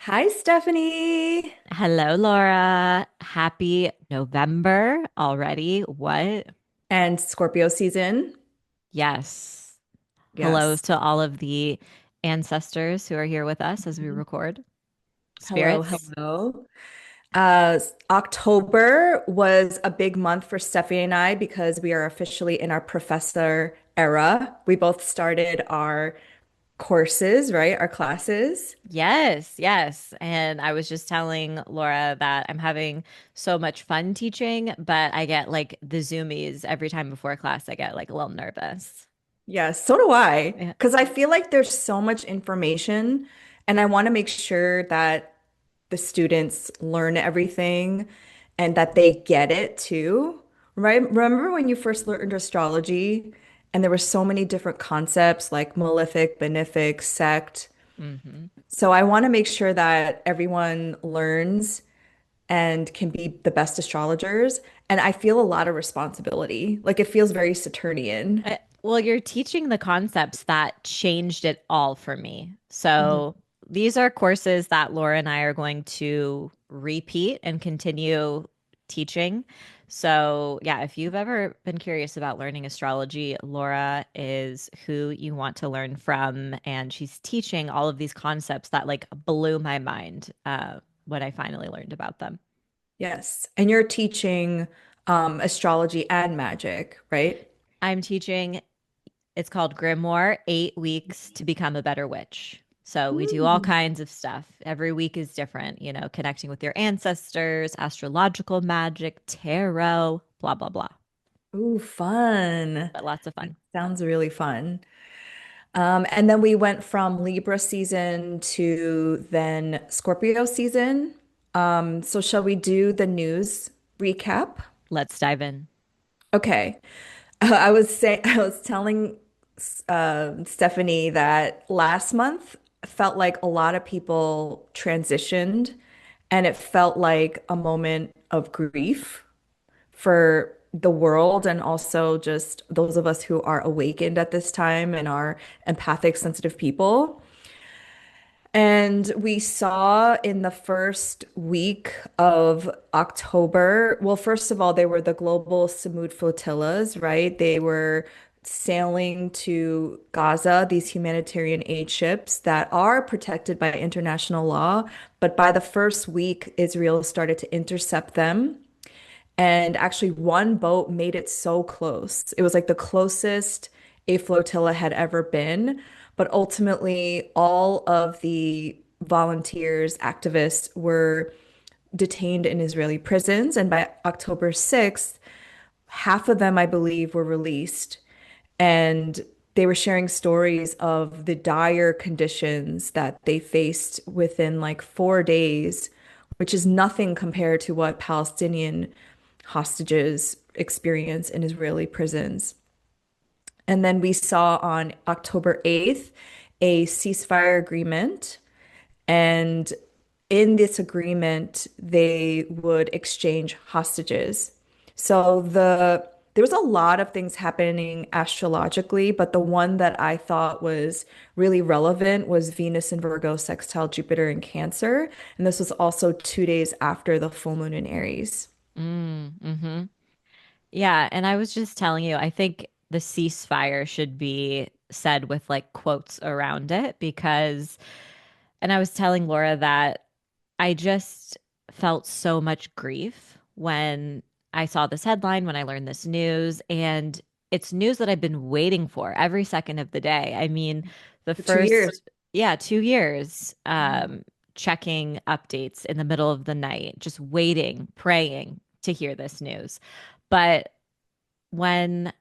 Hi, Stephanie. Hello, Laura. Happy November already. What? And Scorpio season. Yes. Hello Yes. to all of the ancestors who are here with us as we Mhm. record. Hello, Spirits. hello. October was a big month for Stephanie and I because we are officially in our professor era. We both started our courses, right? Our classes. Yes, yes. And I was just telling Laura that I'm having so much fun teaching, but I get like the zoomies every time before class. I get like a little nervous. Yes, so do I. Yeah. Because I feel like there's so much information, and I want to make sure that the students learn everything and that they get it too. Right? Remember when you first learned astrology and there were so many different concepts like malefic, benefic, sect. Hmm. So I want to make sure that everyone learns and can be the best astrologers. And I feel a lot of responsibility. Like it feels very Saturnian. Well, you're teaching the concepts that changed it all for me. Mhm. So these are courses that Laura and I are going to repeat and continue teaching. So, yeah, if you've ever been curious about learning astrology, Laura is who you want to learn from. And she's teaching all of these concepts that like blew my mind when I finally learned about them. Yes. And you're teaching astrology and magic, right? I'm teaching. It's called Grimoire 8 Weeks to Become a Better Witch. So we do all Mm. kinds of stuff. Every week is different, connecting with your ancestors, astrological magic, tarot, blah, blah, blah. Ooh, fun. But lots of That fun. sounds really fun. And then we went from Libra season to then Scorpio season. So shall we do the news recap? Let's dive in. Okay. I was telling Stephanie that last month felt like a lot of people transitioned, and it felt like a moment of grief for the world and also just those of us who are awakened at this time and are empathic, sensitive people. And we saw in the first week of October, well, first of all, they were the global Samud flotillas, right? They were sailing to Gaza, these humanitarian aid ships that are protected by international law. But by the first week, Israel started to intercept them. And actually, one boat made it so close. It was like the closest a flotilla had ever been. But ultimately, all of the volunteers, activists were detained in Israeli prisons. And by October 6th, half of them, I believe, were released. And they were sharing stories of the dire conditions that they faced within like 4 days, which is nothing compared to what Palestinian hostages experience in Israeli prisons. And then we saw on October 8th a ceasefire agreement. And in this agreement, they would exchange hostages. So there was a lot of things happening astrologically, but the one that I thought was really relevant was Venus in Virgo sextile Jupiter in Cancer. And this was also 2 days after the full moon in Aries. Mm-hmm. Yeah. And I was just telling you, I think the ceasefire should be said with like quotes around it because, and I was telling Laura that I just felt so much grief when I saw this headline, when I learned this news, and it's news that I've been waiting for every second of the day. I mean, the For 2 years. first, yeah, 2 years, Mm. checking updates in the middle of the night, just waiting, praying to hear this news. But when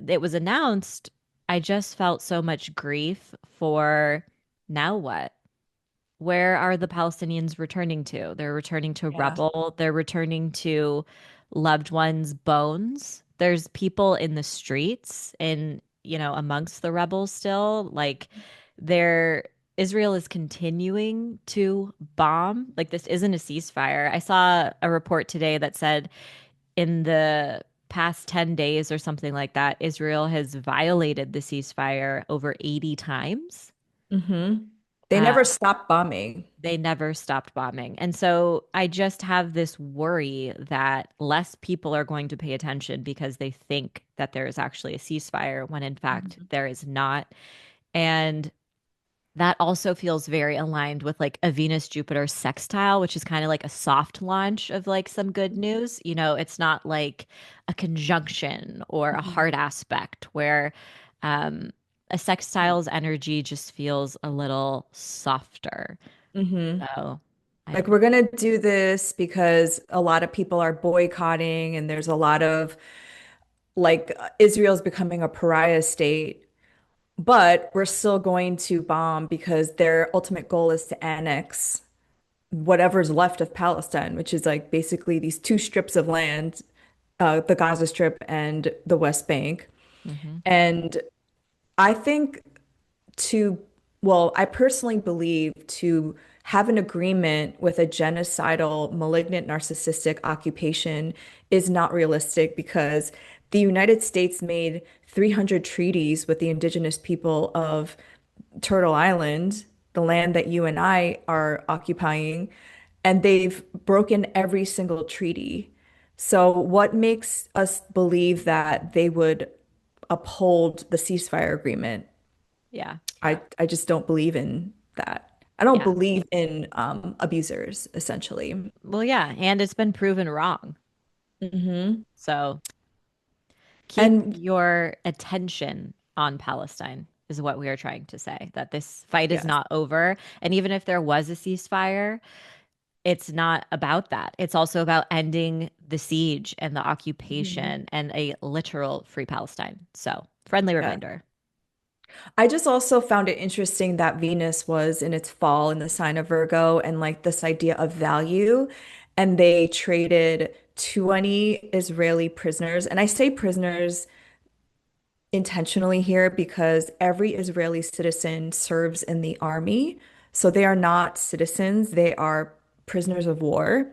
it was announced, I just felt so much grief for now what? Where are the Palestinians returning to? They're returning to Yeah. rubble. They're returning to loved ones' bones. There's people in the streets and, amongst the rebels still. Like, there, Israel is continuing to bomb. Like, this isn't a ceasefire. I saw a report today that said in the past 10 days or something like that, Israel has violated the ceasefire over 80 times. Hmm. They Uh, never stopped bombing. they never stopped bombing. And so I just have this worry that less people are going to pay attention because they think that there is actually a ceasefire when in fact Mhm. there is not. And that also feels very aligned with like a Venus Jupiter sextile, which is kind of like a soft launch of like some good news. You know, it's not like a conjunction or a Mhm. hard aspect where um, a sextile's energy just feels a little softer. Mhm. So I, Like we're gonna do this because a lot of people are boycotting, and there's a lot of like Israel's becoming a pariah state, but we're still going to bomb because their ultimate goal is to annex whatever's left of Palestine, which is like basically these two strips of land, the Gaza Strip and the West Bank. mhm. And I think to, well, I personally believe to have an agreement with a genocidal, malignant, narcissistic occupation is not realistic because the United States made 300 treaties with the indigenous people of Turtle Island, the land that you and I are occupying, and they've broken every single treaty. So, what makes us believe that they would uphold the ceasefire agreement? Yeah. I just don't believe in that. I don't Yeah. believe in abusers, essentially. Well, yeah. And it's been proven wrong. Hmm. So keep And your attention on Palestine, is what we are trying to say, that this fight is yes. not over. And even if there was a ceasefire, it's not about that. It's also about ending the siege and the Mhm. occupation and a literal free Palestine. So, friendly Yeah. reminder. I just also found it interesting that Venus was in its fall in the sign of Virgo and like this idea of value. And they traded 20 Israeli prisoners. And I say prisoners intentionally here because every Israeli citizen serves in the army. So they are not citizens, they are prisoners of war.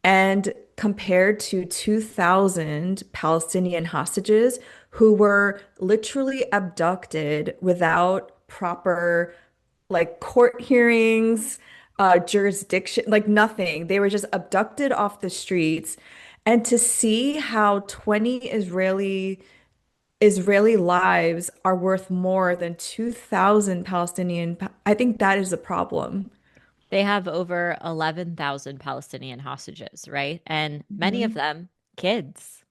And compared to 2,000 Palestinian hostages who were literally abducted without proper like court hearings, jurisdiction, like nothing. They were just abducted off the streets. And to see how 20 Israeli lives are worth more than 2,000 Palestinian, I think that is a problem. They have over 11,000 Palestinian hostages, right? And many of Mhm. them kids.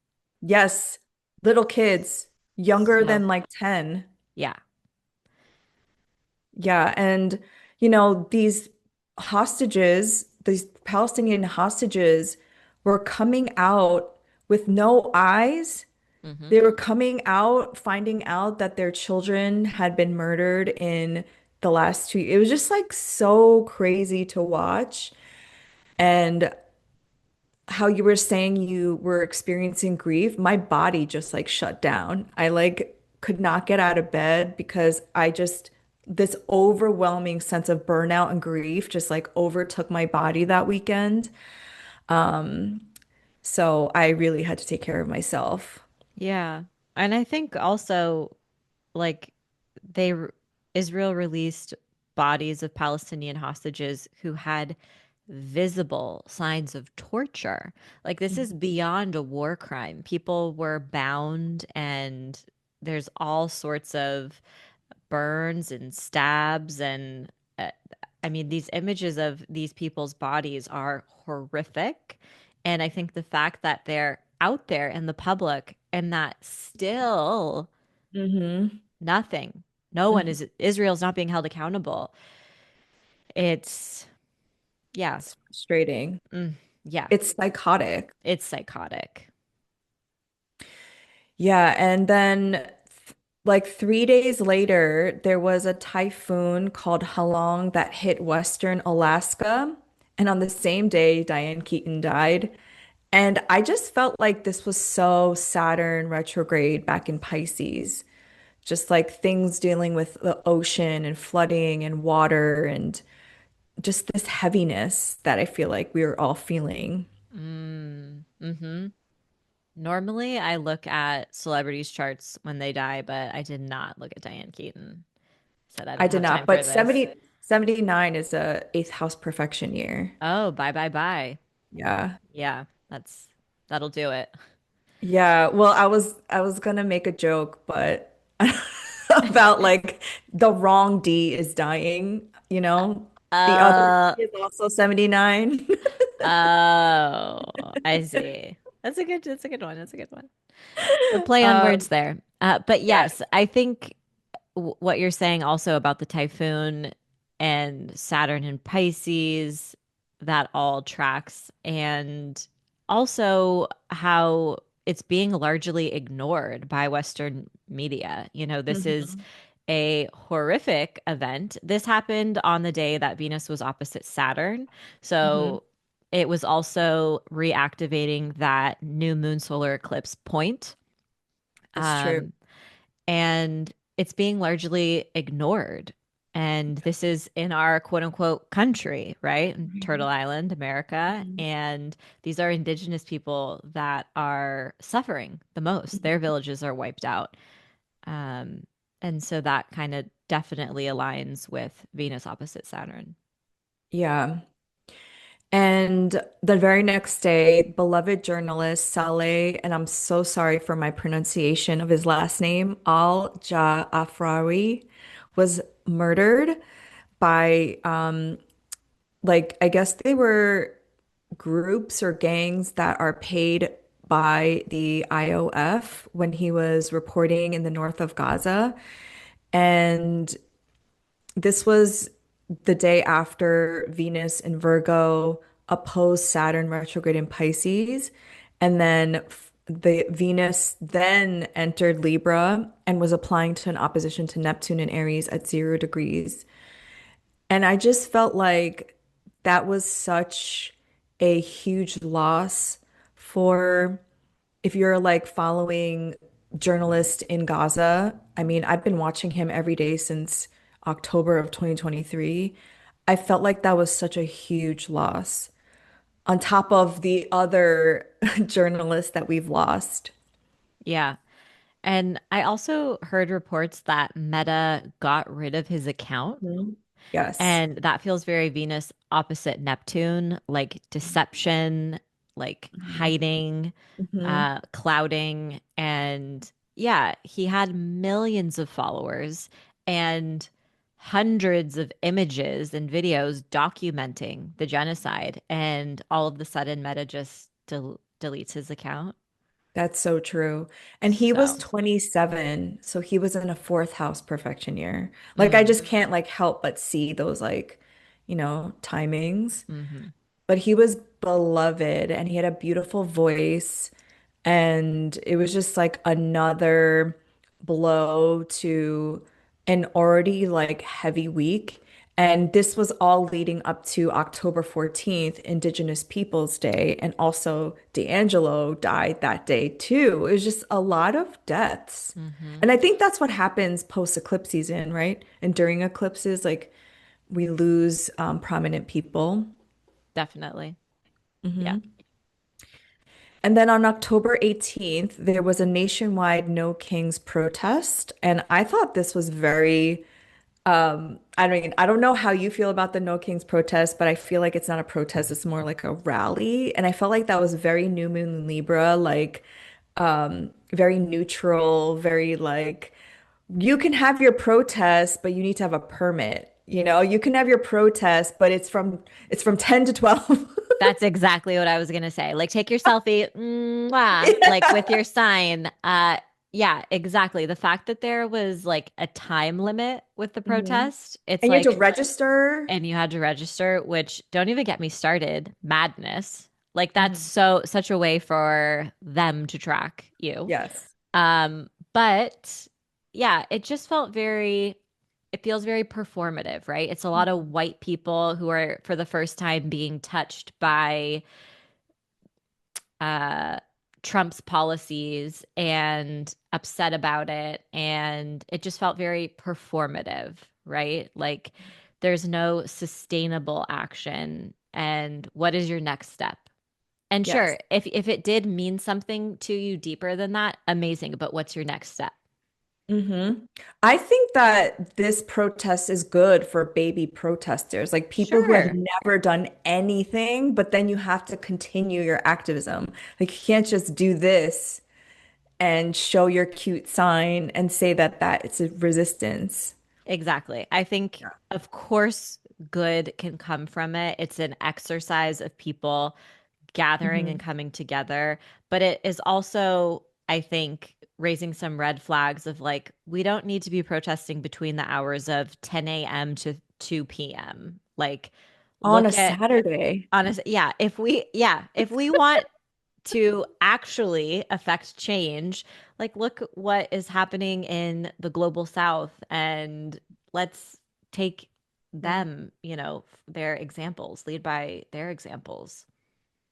Yes, little kids, younger So, than like 10. yeah. Yeah, and these hostages, these Palestinian hostages were coming out with no eyes. Hmm. They were coming out, finding out that their children had been murdered in the last 2. It was just like so crazy to watch. And how you were saying you were experiencing grief, my body just like shut down. I like could not get out of bed because this overwhelming sense of burnout and grief just like overtook my body that weekend. So I really had to take care of myself. Yeah. And I think also like they Israel released bodies of Palestinian hostages who had visible signs of torture. Like this is beyond a war crime. People were bound and there's all sorts of burns and stabs and uh, I mean these images of these people's bodies are horrific. And I think the fact that they're out there in the public and that still Hmm. nothing. No one Hmm. is Israel's not being held accountable. It's yeah. It's frustrating. Mm, yeah. It's psychotic. It's psychotic. Yeah, and then like 3 days later, there was a typhoon called Halong that hit Western Alaska. And on the same day, Diane Keaton died. And I just felt like this was so Saturn retrograde back in Pisces. Just like things dealing with the ocean and flooding and water and just this heaviness that I feel like we were all feeling. Mm-hmm. Normally, I look at celebrities' charts when they die, but I did not look at Diane Keaton. Said I I don't did have time not, for but this. 79 is a eighth house perfection year. Oh, bye bye bye. Yeah. Yeah, that'll do it. Yeah. Well, I was gonna make a joke, but about like the wrong D is dying, you know? The other Uh, D is also 79. oh, I see. That's a good one. That's a good one. The play on words Um, there. But yeah. yes, I think what you're saying also about the typhoon and Saturn and Pisces, that all tracks. And also how it's being largely ignored by Western media. This is Hmm. a horrific event. This happened on the day that Venus was opposite Saturn. Hmm. So it was also reactivating that new moon solar eclipse point. That's true. Um, and it's being largely ignored. And this is in our quote unquote country, right? In Turtle Island, America. Mhm. And these are indigenous people that are suffering the most. Their Mhm. villages are wiped out. Um, and so that kind of definitely aligns with Venus opposite Saturn. Yeah. And the very next day, beloved journalist Saleh, and I'm so sorry for my pronunciation of his last name, Al Ja'afari, was murdered by like I guess they were groups or gangs that are paid by the IOF when he was reporting in the north of Gaza. And this was the day after Venus in Virgo opposed Saturn retrograde in Pisces. And then the Venus then entered Libra and was applying to an opposition to Neptune in Aries at 0 degrees. And I just felt like that was such a huge loss for if you're like following journalist in Gaza. I mean, I've been watching him every day since October of 2023. I felt like that was such a huge loss on top of the other journalists that we've lost. Yeah. And I also heard reports that Meta got rid of his account. Mhm. Yes. And that feels very Venus opposite Neptune, like deception, like Mhm. hiding, Mhm. clouding. And yeah, he had millions of followers and hundreds of images and videos documenting the genocide. And all of the sudden, Meta just deletes his account. That's so true. And he was So, 27, so he was in a fourth house perfection year. Like I mm, just can't like help but see those like, timings. hmm But he was beloved and he had a beautiful voice. And it was just like another blow to an already like heavy week. And this was all leading up to October 14th, Indigenous Peoples Day. And also D'Angelo died that day too. It was just a lot of deaths. hmm And I think that's what happens post eclipse season, right? And during eclipses, like we lose prominent people. Definitely. Yeah. Mhm. And then on October 18th, there was a nationwide No Kings protest. And I thought this was very, I mean, I don't know how you feel about the No Kings protest, but I feel like it's not a protest, it's more like a rally. And I felt like that was very New Moon Libra, like very neutral, very like, you can have your protest, but you need to have a permit. You can have your protest, but it's from 10 to 12. That's exactly what I was gonna say. Like, take your selfie, mwah, like with Yeah. your sign. Yeah, exactly. The fact that there was like a time limit with the Mhm. protest, it's And you have to like, register. and you had to register, which don't even get me started. Madness. Like, that's Mhm. such a way for them to track you. Yes. But yeah, it feels very performative, right? It's a lot of Mhm. white people who are for the first time being touched by uh, Trump's policies and upset about it. And it just felt very performative, right? Like there's no sustainable action. And what is your next step? And Yes. sure, if it did mean something to you deeper than that, amazing. But what's your next step? hmm I think that this protest is good for baby protesters, like people who have Sure. never done anything, but then you have to continue your activism. Like you can't just do this and show your cute sign and say that it's a resistance. Exactly. I think, Yeah. of course, good can come from it. It's an exercise of people gathering and hmm coming together, but it is also, I think, raising some red flags of like, we don't need to be protesting between the hours of 10 a.m. to 2 p.m. Like, On a look at Saturday. honest, yeah, if we want to actually affect change, like look what is happening in the global south and let's take them, their examples, lead by their examples.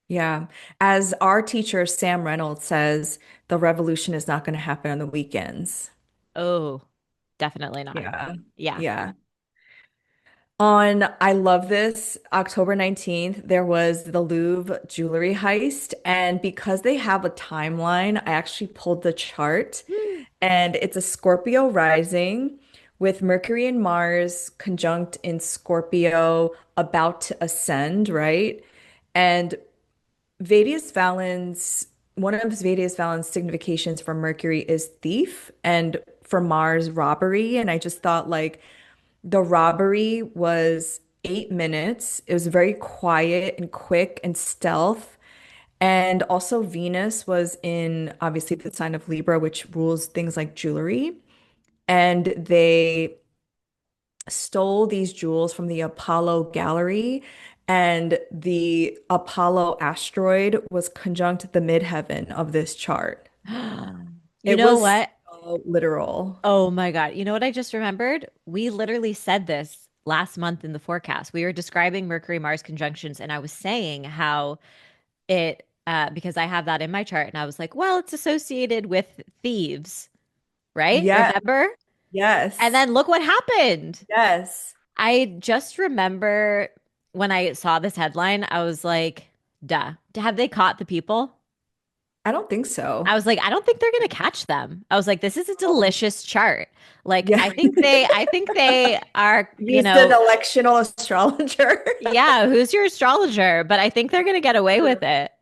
Yeah. As our teacher, Sam Reynolds, says, the revolution is not going to happen on the weekends. Oh, definitely not. Yeah. Yeah. Yeah. I love this, October 19th, there was the Louvre jewelry heist. And because they have a timeline, I actually pulled the chart and it's a Scorpio rising with Mercury and Mars conjunct in Scorpio about to ascend, right? And Vedic Valen's one of Vedic Valen's significations for Mercury is thief and for Mars robbery. And I just thought like the robbery was 8 minutes. It was very quiet and quick and stealth. And also Venus was in obviously the sign of Libra, which rules things like jewelry. And they stole these jewels from the Apollo gallery. And the Apollo asteroid was conjunct the midheaven of this chart. You It know was what? so literal. Oh my God. You know what I just remembered? We literally said this last month in the forecast. We were describing Mercury Mars conjunctions, and I was saying how because I have that in my chart, and I was like, well, it's associated with thieves, right? Yeah, Remember? And yes, then look what happened. yes. I just remember when I saw this headline, I was like, duh, have they caught the people? I don't think I so. was like, I don't think they're gonna catch them. I was like, this is a Oh. delicious chart. Like, Yeah. I think they are, Used an electional astrologer. yeah, who's your astrologer? But I think they're gonna get away with it.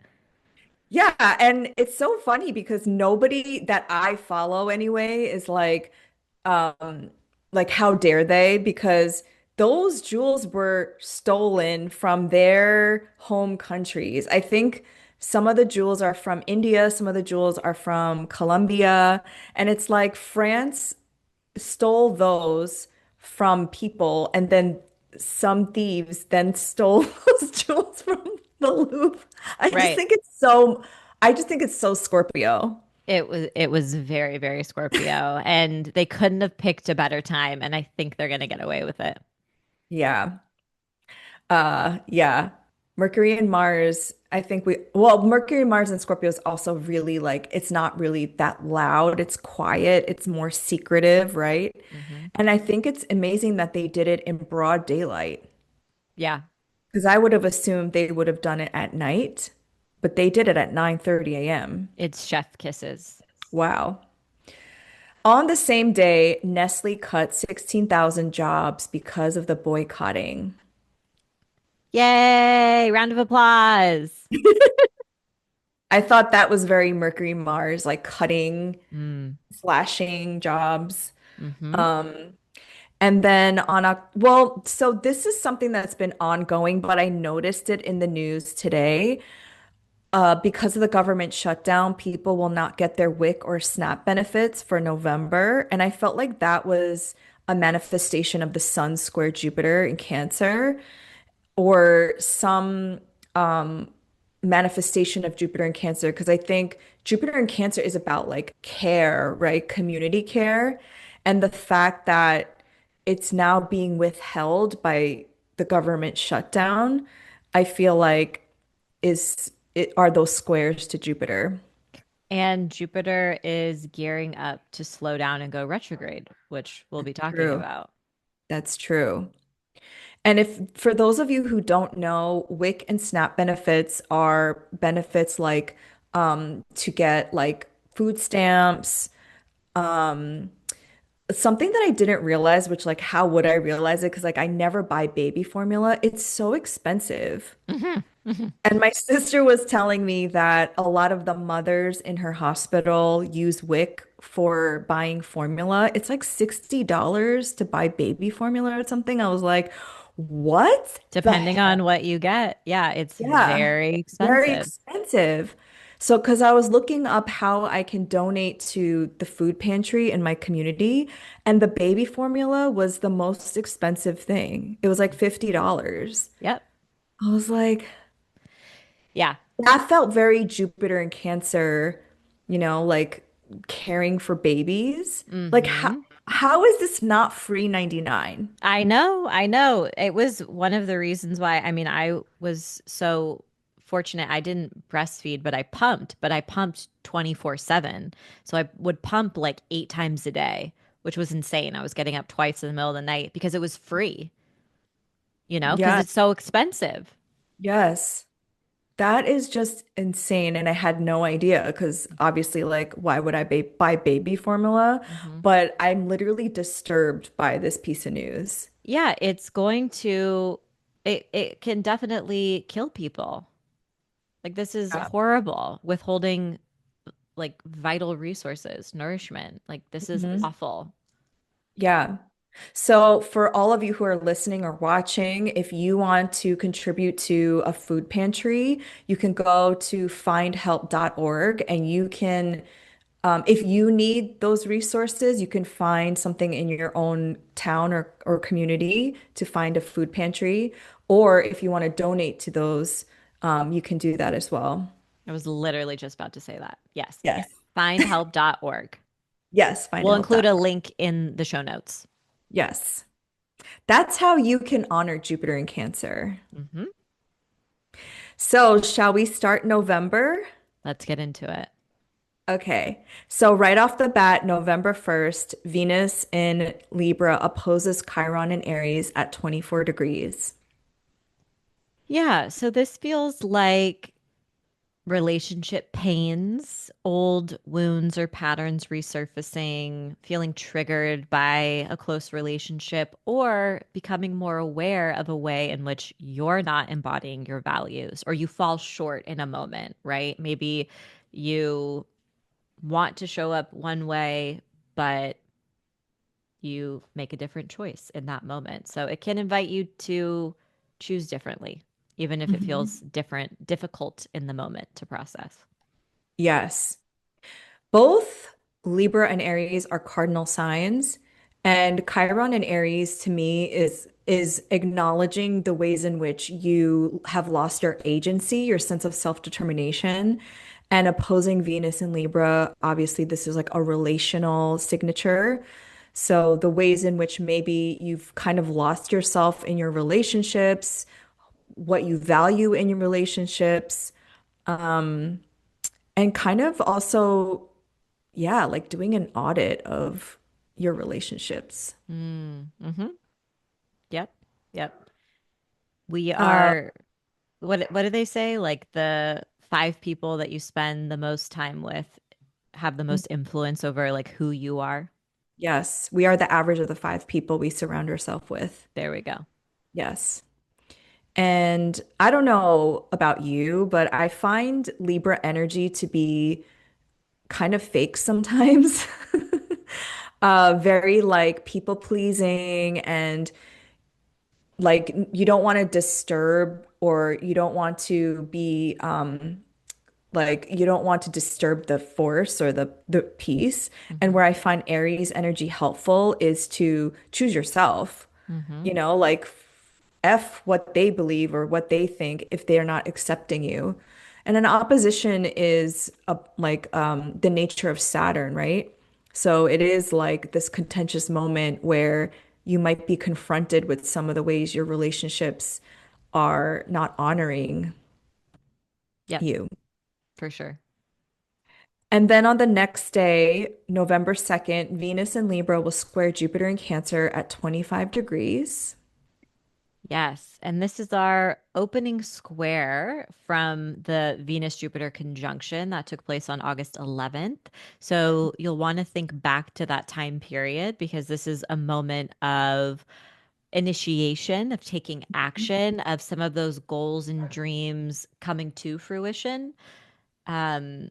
Yeah, and it's so funny because nobody that I follow anyway is um like how dare they? Because those jewels were stolen from their home countries. I think some of the jewels are from India, some of the jewels are from Colombia, and it's like France stole those from people, and then some thieves then stole those jewels from the Louvre. Right. I just think it's so Scorpio. It was very, very Scorpio. And they couldn't have picked a better time. And I think they're gonna get away with it. Yeah. Yeah. Mercury and Mars, I think well, Mercury, Mars, and Scorpio is also really like, it's not really that loud. It's quiet. It's more secretive, right? Hmm. And I think it's amazing that they did it in broad daylight. Yeah, Because I would have assumed they would have done it at night, but they did it at 9:30 a.m. it's chef kisses. Wow. On the same day, Nestle cut 16,000 jobs because of the boycotting. Yay! Round of applause. I thought that was very Mercury Mars, like cutting, Mm. slashing jobs. Hmm. Um, and then well, so this is something that's been ongoing, but I noticed it in the news today. Because of the government shutdown, people will not get their WIC or SNAP benefits for November. And I felt like that was a manifestation of the Sun square Jupiter in Cancer or some manifestation of Jupiter in Cancer. Because I think Jupiter in Cancer is about like care, right? Community care. And the fact that it's now being withheld by the government shutdown, I feel like are those squares to Jupiter. And Jupiter is gearing up to slow down and go retrograde, which we'll be talking True. about. That's true. And if for those of you who don't know, WIC and SNAP benefits are benefits like to get like food stamps, something that I didn't realize, which like how would I realize it? Because like I never buy baby formula. It's so expensive. Hmm. Hmm. And my sister was telling me that a lot of the mothers in her hospital use WIC for buying formula. It's like $60 to buy baby formula or something. I was like, what the Depending heck? on what you get. Yeah, it's Yeah, very very expensive. expensive. So, because I was looking up how I can donate to the food pantry in my community, and the baby formula was the most expensive thing. It was like $50. Yep. I was like, Yeah. that felt very Jupiter and Cancer, like caring for babies. Like Hmm. how is this not free 99? I know, I know. It was one of the reasons why, I mean, I was so fortunate. I didn't breastfeed, but I pumped 24/7. So I would pump like 8 times a day, which was insane. I was getting up twice in the middle of the night because it was free, because Yeah, it's so expensive. yes. That is just insane. And I had no idea because obviously, like, why would I buy baby formula? Hmm. But I'm literally disturbed by this piece of news. Yeah, it can definitely kill people. Like this is Yeah. horrible, withholding like vital resources, nourishment. Like this is Mhm. awful. Yeah. So, for all of you who are listening or watching, if you want to contribute to a food pantry, you can go to findhelp.org and you can, if you need those resources, you can find something in your own town or community to find a food pantry. Or if you want to donate to those, you can do that as well. I was literally just about to say that. Yes. Yes. Findhelp.org. Yes, We'll include a findhelp.org. link in the show notes. Yes. That's how you can honor Jupiter in Cancer. Hmm. So, shall we start November? Let's get into it. Okay. So, right off the bat, November 1st, Venus in Libra opposes Chiron in Aries at 24 degrees. Yeah. So this feels like relationship pains, old wounds or patterns resurfacing, feeling triggered by a close relationship, or becoming more aware of a way in which you're not embodying your values or you fall short in a moment, right? Maybe you want to show up one way, but you make a different choice in that moment. So it can invite you to choose differently, even if it feels Mhm. difficult in the moment to process. Yes. Both Libra and Aries are cardinal signs, and Chiron and Aries to me is acknowledging the ways in which you have lost your agency, your sense of self-determination, and opposing Venus in Libra. Obviously, this is like a relational signature. So the ways in which maybe you've kind of lost yourself in your relationships, what you value in your relationships, and kind of also yeah, like doing an audit of your relationships. Mm-hmm. Yep. Yep. We Uh, are what do they say? Like the five people that you spend the most time with have the most influence over like who you are. yes, we are the average of the five people we surround ourselves with. There we go. Yes. And I don't know about you, but I find Libra energy to be kind of fake sometimes. Very like people pleasing and like you don't want to disturb or you don't want to be like you don't want to disturb the force or the peace. And Hmm. where I find Aries energy helpful is to choose yourself. Hmm. Like F what they believe or what they think if they're not accepting you. And an opposition is the nature of Saturn, right? So it is like this contentious moment where you might be confronted with some of the ways your relationships are not honoring Yep, you. for sure. And then on the next day, November 2nd, Venus in Libra will square Jupiter in Cancer at 25 degrees. Yes, and this is our opening square from the Venus-Jupiter conjunction that took place on August 11th. So you'll want to think back to that time period because this is a moment of initiation, of taking action, of some of those goals and dreams coming to fruition. Um,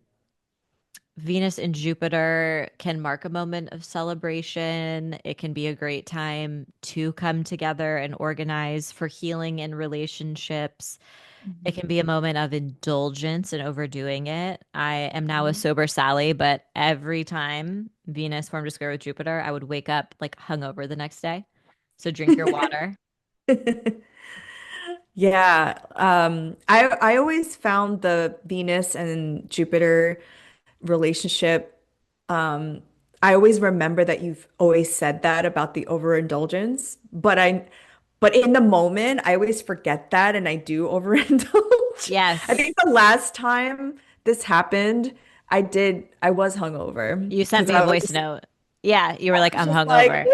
Venus and Jupiter can mark a moment of celebration. It can be a great time to come together and organize for healing in relationships. It can be a moment of indulgence and overdoing it. I am now a Mhm. sober Sally, but every time Venus formed a square with Jupiter, I would wake up like hungover the next day. So drink your water. Yeah, I always found the Venus and Jupiter relationship. Um, I always remember that you've always said that about the overindulgence, but in the moment, I always forget that and I do overindulge. I Yes. think the last time this happened, I was hungover You sent because me a voice note. Yeah, you were like, I was I'm just like, hungover.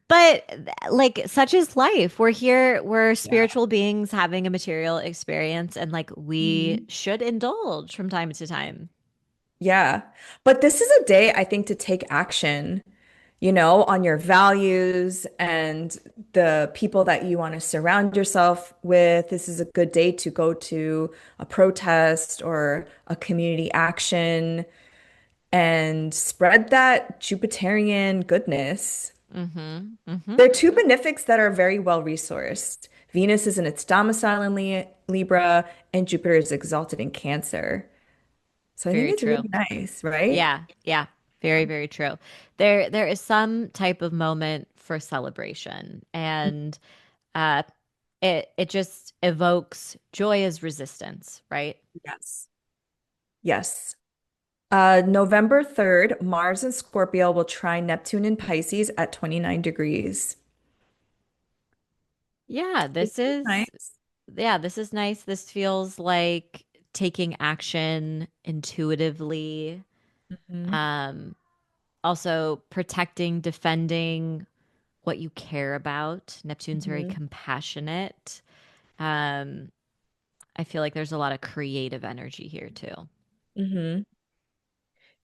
But like such is life. We're here, we're yeah. spiritual beings having a material experience and like we Mhm. should indulge from time to time. Yeah. But this is a day I think to take action, on your values and the people that you want to surround yourself with. This is a good day to go to a protest or a community action and spread that Jupiterian goodness. Mm-hmm. Mm-hmm. There are two benefics that are very well resourced. Venus is in its domicile in Libra, and Jupiter is exalted in Cancer. So I think Very it's true. really nice, right? Yeah, yeah. Very, very true. There is some type of moment for celebration and uh it just evokes joy as resistance, right? Yes. Yes. November 3rd, Mars and Scorpio will trine Neptune in Pisces at 29 degrees. Yeah, This this is is nice. yeah, this is nice. This feels like taking action intuitively. Hmm. Um, Also protecting, defending what you care about. Neptune's very Hmm. compassionate. Um, I feel like there's a lot of creative energy here too. Hmm.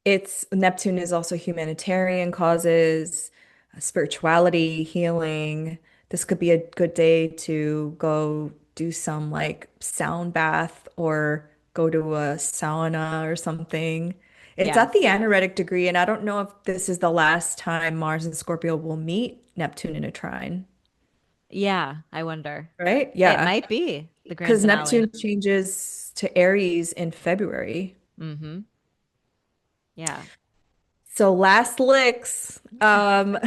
It's Neptune is also humanitarian causes, spirituality, healing. This could be a good day to go do some like sound bath or go to a sauna or something. It's at the Yes. anaretic degree, and I don't know if this is the last time Mars and Scorpio will meet Neptune in a trine, Yeah, I wonder. right? It Yeah, might be the grand because finale. Neptune changes to Aries in February. Mm-hmm. Yeah. So last licks. On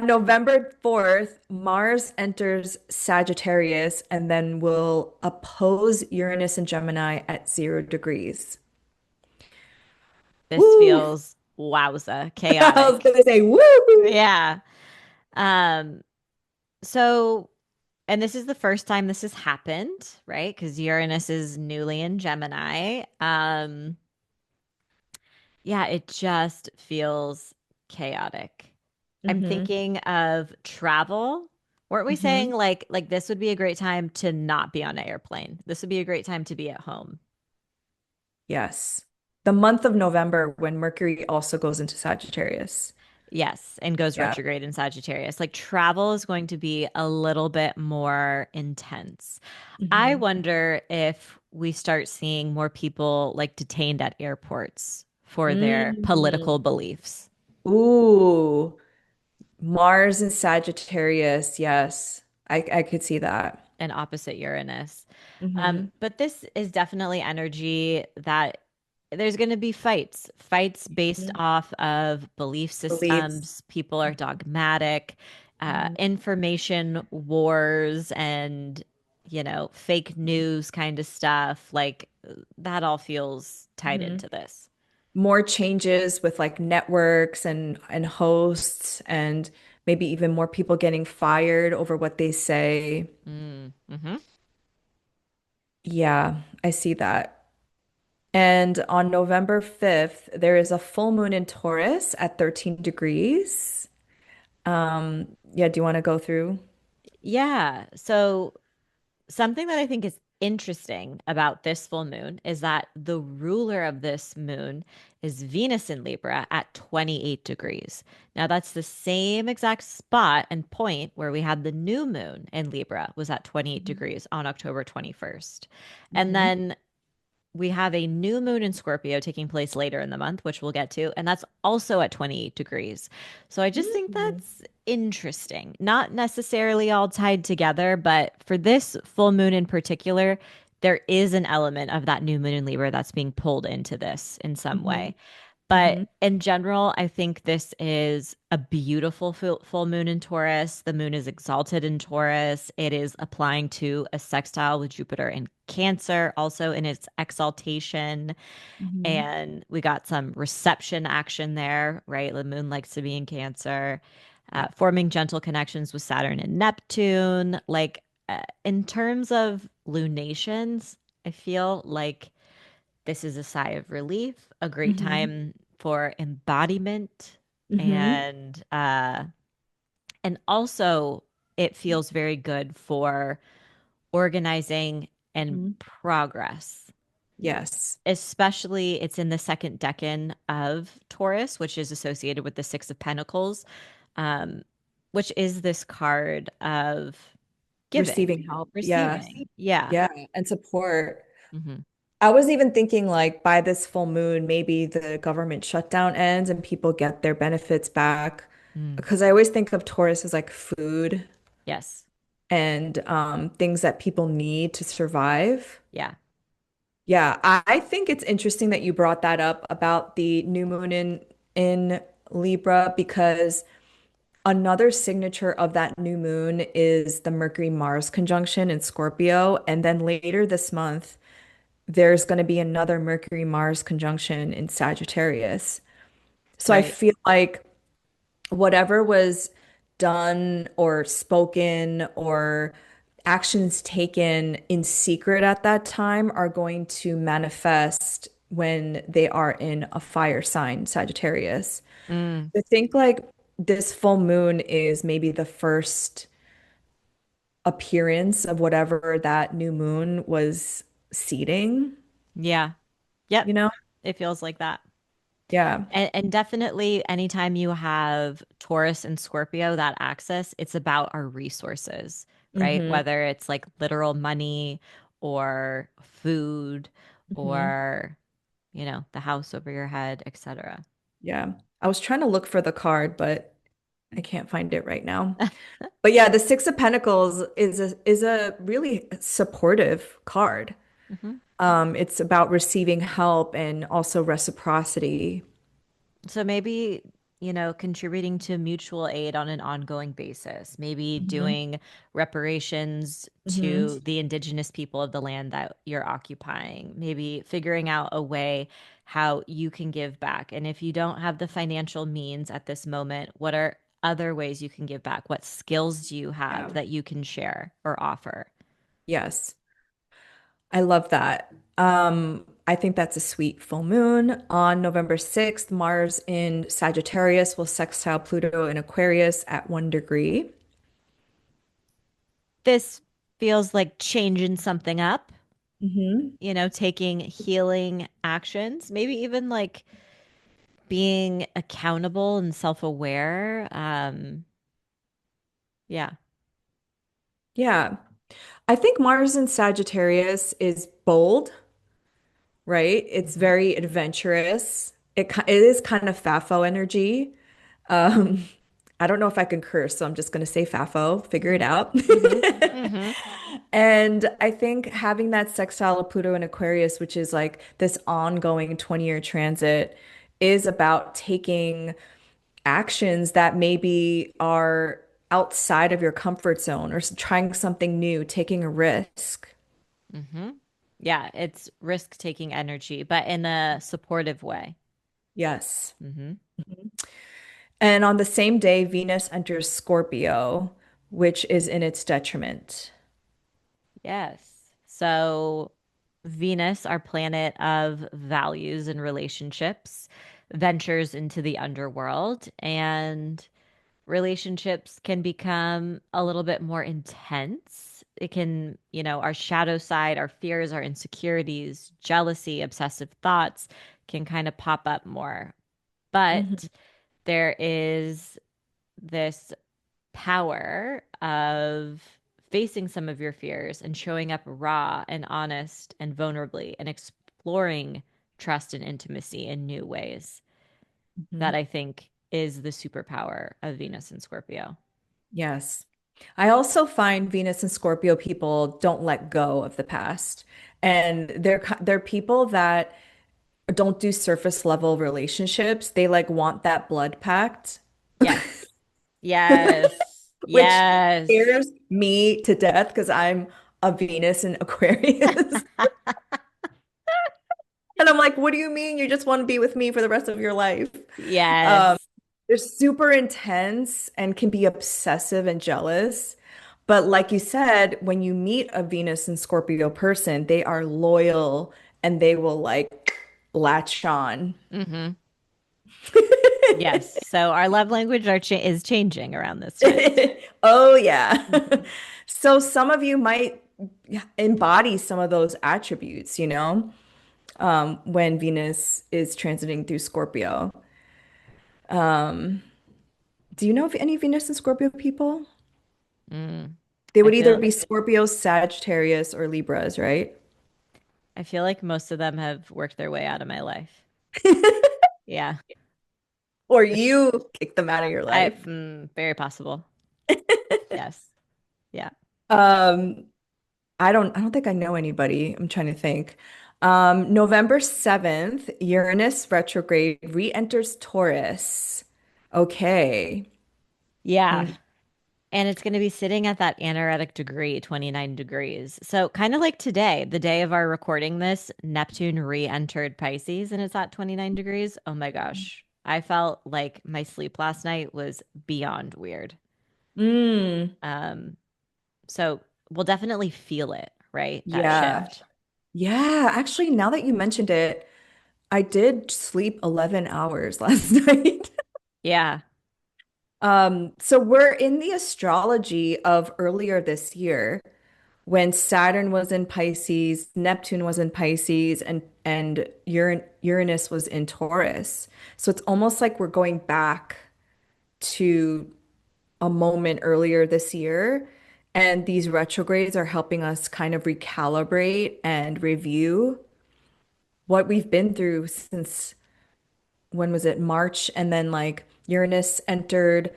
November 4th, Mars enters Sagittarius and then will oppose Uranus and Gemini at 0 degrees. This Woo! feels wowza, I was chaotic. gonna say woo! Yeah. Um, so and this is the first time this has happened, right? Because Uranus is newly in Gemini. Yeah, it just feels chaotic. I'm Hmm. thinking of travel. Weren't we saying Hmm. like this would be a great time to not be on an airplane? This would be a great time to be at home. Yes. The month of November when Mercury also goes into Sagittarius. Yes, and goes Yeah. retrograde in Sagittarius. Like travel is going to be a little bit more intense. I Hmm. wonder if we start seeing more people like detained at airports for their Mm. political beliefs Ooh, Mars and Sagittarius. Yes, I could see that. and opposite Uranus. Hmm. But this is definitely energy that there's going to be fights based off of belief Beliefs. systems. People are dogmatic, Mhm. information wars, and fake news kind of stuff. Like that all feels tied Mhm. into this. More changes with like networks and hosts and maybe even more people getting fired over what they say. Mm-hmm. Yeah, I see that. And on November 5th, there is a full moon in Taurus at 13 degrees. Yeah, do you want to go through? Yeah. So something that I think is interesting about this full moon is that the ruler of this moon is Venus in Libra at 28 degrees. Now, that's the same exact spot and point where we had the new moon in Libra was at 28 degrees on October 21st. And Mm-hmm. then we have a new moon in Scorpio taking place later in the month, which we'll get to, and that's also at 28 degrees. So I just think Mm-hmm. that's interesting. Not necessarily all tied together, but for this full moon in particular, there is an element of that new moon in Libra that's being pulled into this in some Mm-hmm. way. But Mm-hmm. in general, I think this is a beautiful full moon in Taurus. The moon is exalted in Taurus. It is applying to a sextile with Jupiter in Cancer, also in its exaltation. Mm-hmm. And we got some reception action there, right? The moon likes to be in Cancer, Yeah. forming gentle connections with Saturn and Neptune. Like, in terms of lunations, I feel like this is a sigh of relief, a great Mm-hmm. time for embodiment, Mm-hmm. and also it feels very good for organizing and Mm-hmm. progress. Yes. Especially it's in the second decan of Taurus, which is associated with the Six of Pentacles, um, which is this card of giving, Receiving help. Yeah. receiving. Yeah. Yeah. And support. Hmm. I was even thinking like by this full moon, maybe the government shutdown ends and people get their benefits back. Mm. Because I always think of Taurus as like food Yes. and things that people need to survive. Yeah. Yeah, I think it's interesting that you brought that up about the new moon in Libra because another signature of that new moon is the Mercury Mars conjunction in Scorpio, and then later this month there's going to be another Mercury Mars conjunction in Sagittarius. So I Right. feel like whatever was done or spoken or actions taken in secret at that time are going to manifest when they are in a fire sign, Sagittarius. Mm. I think like this full moon is maybe the first appearance of whatever that new moon was seeding, Yeah. Yep. you know? It feels like that. Yeah. And definitely anytime you have Taurus and Scorpio, that axis, it's about our resources, right? Hmm. Whether it's like literal money or food Hmm. or, the house over your head, etc. Yeah. I was trying to look for the card, but I can't find it right now. But yeah, the Six of Pentacles is a really supportive card. Hmm. It's about receiving help and also reciprocity. So maybe, contributing to mutual aid on an ongoing basis, maybe Hmm. doing reparations Hmm. to the indigenous people of the land that you're occupying, maybe figuring out a way how you can give back. And if you don't have the financial means at this moment, what are other ways you can give back? What skills do you have Yeah. that you can share or offer? Yes. I love that. I think that's a sweet full moon. On November 6th, Mars in Sagittarius will sextile Pluto in Aquarius at 1 degree. This feels like changing something up, Hmm. taking healing actions, maybe even like being accountable and self-aware. Yeah. Yeah. I think Mars in Sagittarius is bold, right? It's Hmm. very adventurous. It is kind of Fafo energy. Um, I don't know if I can curse, so I'm just going to say Fafo, figure it Hmm. out. Hmm. Hmm. And I think having that sextile of Pluto and Aquarius, which is like this ongoing 20-year transit, is about taking actions that maybe are outside of your comfort zone or trying something new, taking a risk. Hmm. Yeah, it's risk-taking energy, but in a supportive way. Yes. Hmm. Mhm. And on the same day, Venus enters Scorpio, which is in its detriment. Yes. So Venus, our planet of values and relationships, ventures into the underworld and Relationships can become a little bit more intense. It can, our shadow side, our fears, our insecurities, jealousy, obsessive thoughts can kind of pop up more. But Mhm. there is this power of facing some of your fears and showing up raw and honest and vulnerably and exploring trust and intimacy in new ways that Mhm. I think is the superpower of Venus and Scorpio. Yes. I also find Venus and Scorpio people don't let go of the past. And they're people that don't do surface level relationships. They like want that blood pact, Yes. Yes. which Yes. scares me to death because I'm a Venus in Aquarius. And I'm like, what do you mean you just want to be with me for the rest of your life? Um, Yes. they're super intense and can be obsessive and jealous. But like you said, when you meet a Venus and Scorpio person, they are loyal and they will like latch on. Hmm. Yes. So our love language is changing around this time. Oh, yeah. Mhm. So some of you might embody some of those attributes, when Venus is transiting through Scorpio. Do you know of any Venus and Scorpio people? Mm. They I would either feel be Scorpio, Sagittarius, or Libras, right? I feel like most of them have worked their way out of my life. Yeah. Or For sh- you kick them out of your life. Very possible. Yes. Yeah. Um, I don't think I know anybody. I'm trying to think. November 7th, Uranus retrograde re-enters Taurus. Okay. Yeah. Mm. And it's going to be sitting at that anaretic degree, 29 degrees. So, kind of like today, the day of our recording this, Neptune re entered Pisces and it's at 29 degrees. Oh my gosh. I felt like my sleep last night was beyond weird. Mm, Um, so, we'll definitely feel it, right? That yeah. shift. Yeah, actually, now that you mentioned it, I did sleep 11 hours last night. Yeah. So we're in the astrology of earlier this year when Saturn was in Pisces, Neptune was in Pisces, and Uranus was in Taurus. So it's almost like we're going back to a moment earlier this year, and these retrogrades are helping us kind of recalibrate and review what we've been through since when was it? March, and then like Uranus entered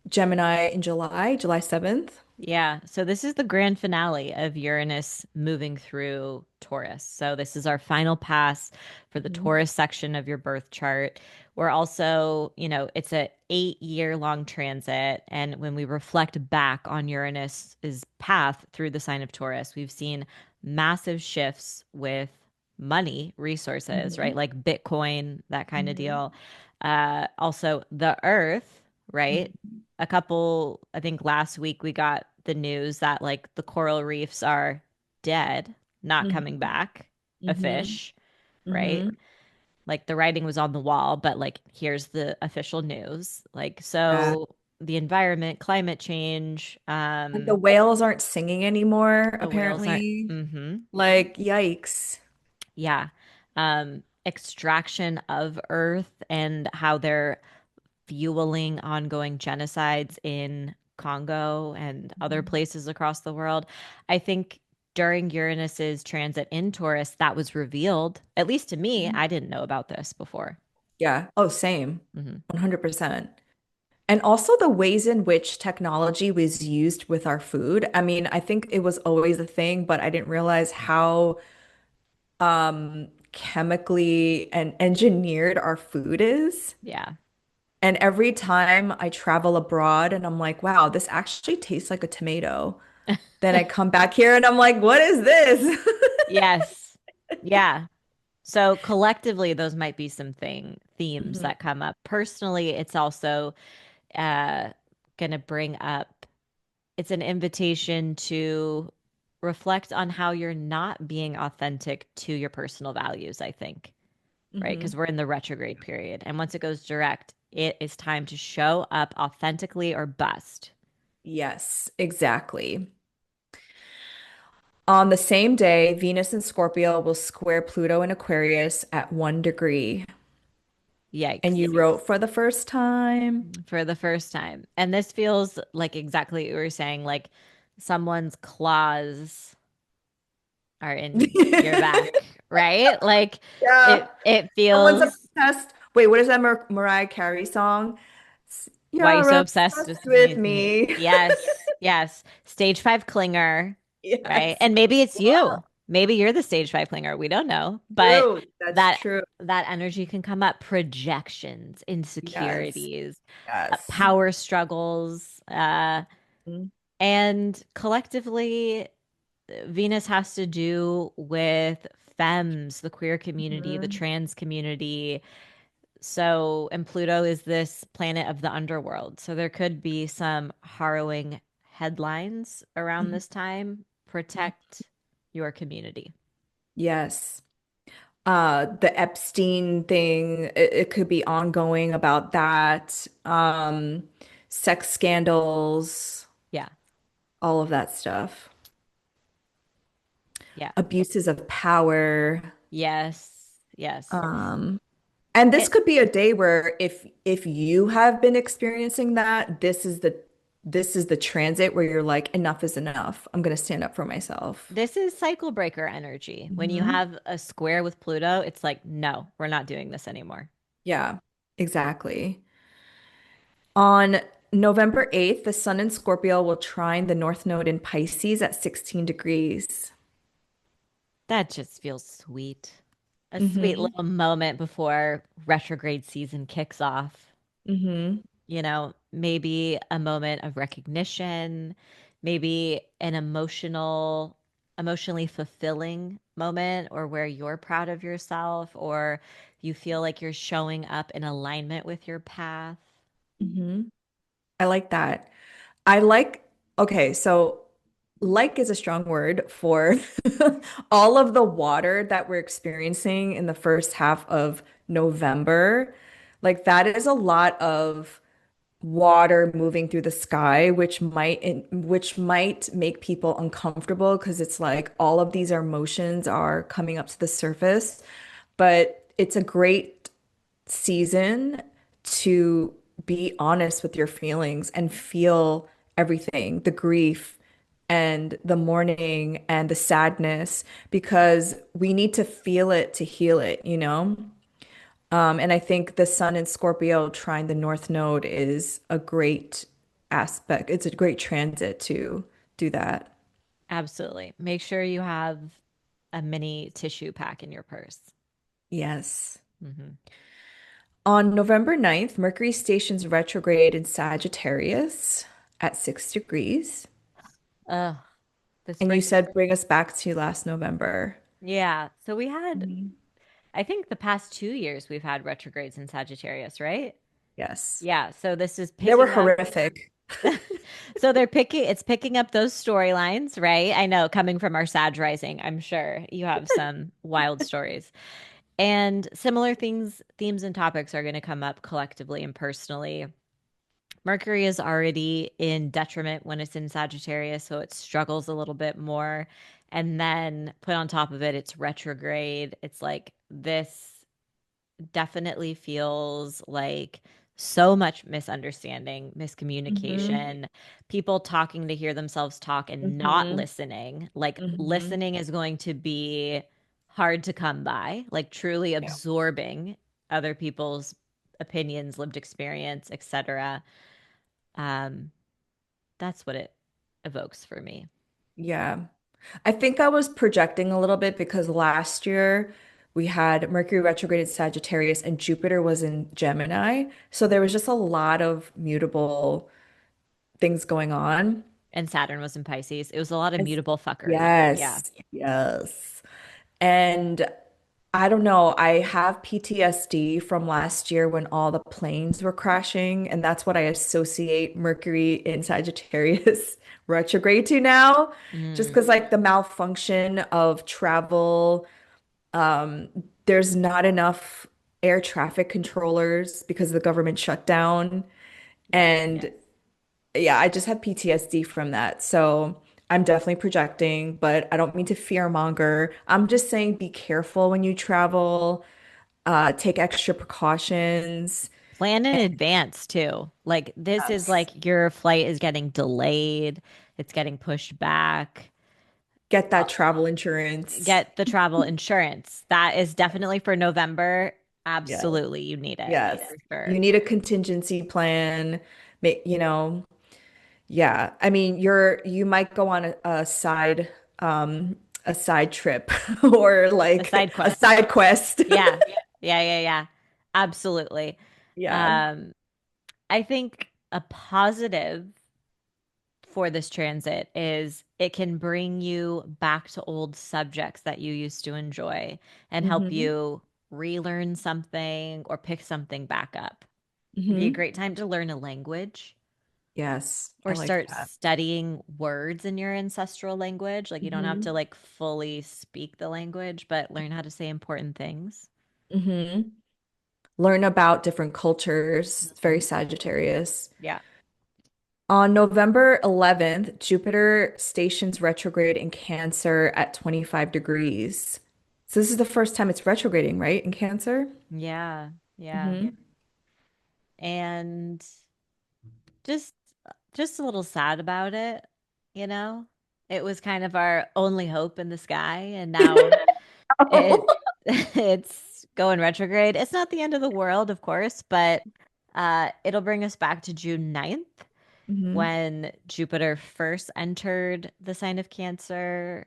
Gemini in July 7th. Yeah. So this is the grand finale of Uranus moving through Taurus. So this is our final pass for the Mhm. Taurus section of your birth chart. We're also, it's a 8-year long transit. And when we reflect back on Uranus's path through the sign of Taurus, we've seen massive shifts with money, resources, right? Mhm. Like Bitcoin, that kind of Mhm. deal. Also the earth, right? Mhm. I think last week we got the news that like the coral reefs are dead, not coming Mhm. back, a Mhm. fish, right? Mhm. Like the writing was on the wall, but like here's the official news. Like, Yeah. so the environment, climate change, And the whales aren't singing anymore, the whales aren't, apparently. mm-hmm. Like, yikes. Yeah. Extraction of earth and how they're fueling ongoing genocides in Congo and other Mhm. places across the world. I think during Uranus's transit in Taurus, that was revealed, at least to me. Mhm. I didn't know about this before. Yeah. Oh, same. Hmm. 100%. And also the ways in which technology was used with our food. I mean, I think it was always a thing, but I didn't realize how chemically and engineered our food is. Yeah. And every time I travel abroad and I'm like, wow, this actually tastes like a tomato. Then I come back here and I'm like, what is this? Yes. Yeah. So collectively, those might be some themes Mhm. that come up. Personally, it's also uh, going to bring up it's an invitation to reflect on how you're not being authentic to your personal values, I think, right? Because Mhm. we're in the retrograde period. And once it goes direct, it is time to show up authentically or bust. Yes, exactly. On the same day, Venus in Scorpio will square Pluto in Aquarius at 1 degree. And you Yikes. wrote for the first time. For the first time. And this feels like exactly what you were saying, like someone's claws are in your back, right? Like Yeah. it Someone's feels, obsessed. Wait, what is that Mariah Carey song? why are you You're so obsessed obsessed with with me? me. Yes, yes. Stage five clinger, right? Yes. And maybe it's you. Maybe you're the stage five clinger. We don't know. But True. That's that true. that energy can come up. Projections, Yes. insecurities, Yes. power struggles, Mhm. and collectively Venus has to do with femmes, the queer community, the Mhm. trans community. So, and Pluto is this planet of the underworld. So there could be some harrowing headlines around Mhm. this time. Protect your community. Yes. The Epstein thing, it could be ongoing about that. Sex scandals, Yeah. all of that stuff. Yeah. Abuses of power. Yes. Yes. Um, and this It, could be a day where if you have been experiencing that, this is the transit where you're like, enough is enough. I'm gonna stand up for myself. this is cycle breaker energy. When you Hmm. have a square with Pluto, it's like, no, we're not doing this anymore. Yeah, exactly. On November 8th, the sun in Scorpio will trine the North Node in Pisces at 16 degrees. That just feels sweet. A sweet Hmm. little moment before retrograde season kicks off. Hmm. Maybe a moment of recognition, maybe an emotionally fulfilling moment, or where you're proud of yourself, or you feel like you're showing up in alignment with your path. Hmm. I like that. I like, okay, so like is a strong word for all of the water that we're experiencing in the first half of November. Like that is a lot of water moving through the sky, which might make people uncomfortable because it's like all of these emotions are coming up to the surface. But it's a great season to be honest with your feelings and feel everything, the grief and the mourning and the sadness, because we need to feel it to heal it, you know? And I think the sun in Scorpio trying the North Node is a great aspect. It's a great transit to do that. Absolutely. Make sure you have a mini tissue pack in your purse. Yes. Hmm. On November 9th, Mercury stations retrograde in Sagittarius at 6 degrees. Ugh, this And you brings, said bring us back to last November. yeah. So we had, Mhm. I think the past 2 years we've had retrogrades in Sagittarius, right? Yes. Yeah. So this is They were picking up. horrific. So it's picking up those storylines, right? I know coming from our Sag rising, I'm sure you have some wild stories. And similar things, themes and topics are going to come up collectively and personally. Mercury is already in detriment when it's in Sagittarius, so it struggles a little bit more. And then put on top of it, it's retrograde. It's like this definitely feels like so much misunderstanding, Hmm. miscommunication, people talking to hear themselves talk and not Hmm. listening. Like Hmm. listening is going to be hard to come by, like truly Yeah. absorbing other people's opinions, lived experience, etc. Um, that's what it evokes for me. Yeah. I think I was projecting a little bit because last year we had Mercury retrograde in Sagittarius and Jupiter was in Gemini. So there was just a lot of mutable things going on. And Saturn was in Pisces. It was a lot of And mutable fuckery. Yeah. yes, yes. And I don't know, I have PTSD from last year when all the planes were crashing, and that's what I associate Mercury in Sagittarius retrograde to now. Just Mm. because like the malfunction of travel, there's not enough air traffic controllers because of the government shutdown. And Yes. yeah, I just have PTSD from that. So I'm definitely projecting, but I don't mean to fear monger. I'm just saying be careful when you travel, take extra precautions. Plan in And advance too. Like this is yes, like your flight is getting delayed, it's getting pushed back. get Uh, that travel insurance. Get the travel insurance. That is definitely for November. Yeah. Absolutely, you need it Yes. for You sure. need a contingency plan. You know, yeah. I mean, you might go on a side trip or A like side a quest. side quest. Yeah. Yeah, yeah, yeah. Absolutely. Yeah. Um, I think a positive for this transit is it can bring you back to old subjects that you used to enjoy and help Hmm. you relearn something or pick something back up. It'd be a Hmm. great time to learn a language Yes, I or like start that. studying words in your ancestral language. Like you don't have to Hmm. like fully speak the language, but learn how to say important things. Hmm. Learn about different cultures. It's very Mhm. Sagittarius. Yeah. On November 11th, Jupiter stations retrograde in Cancer at 25 degrees. So this is the first time it's retrograding, right, in Cancer? Yeah. Yeah. Hmm. And just just a little sad about it, you know? It was kind of our only hope in the sky, and now it it's going retrograde. It's not the end of the world, of course, but it'll bring us back to June 9th Hmm. when Jupiter first entered the sign of Cancer.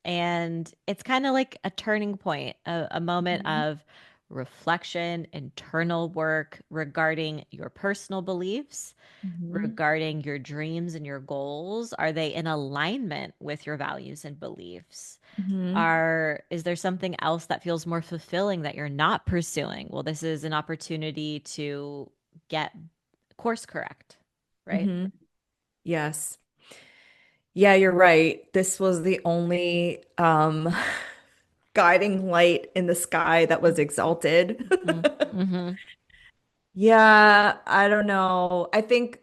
And it's kind of like a turning point, a moment Hmm. of reflection, internal work regarding your personal beliefs, Hmm. regarding your dreams and your goals. Are they in alignment with your values and beliefs? Hmm. Is there something else that feels more fulfilling that you're not pursuing? Well, this is an opportunity to get course correct, right? Hmm. Yes. Yeah, you're right. This was the only guiding light in the sky that was exalted. Mm-hmm. Mm-hmm. Yeah, I don't know. I think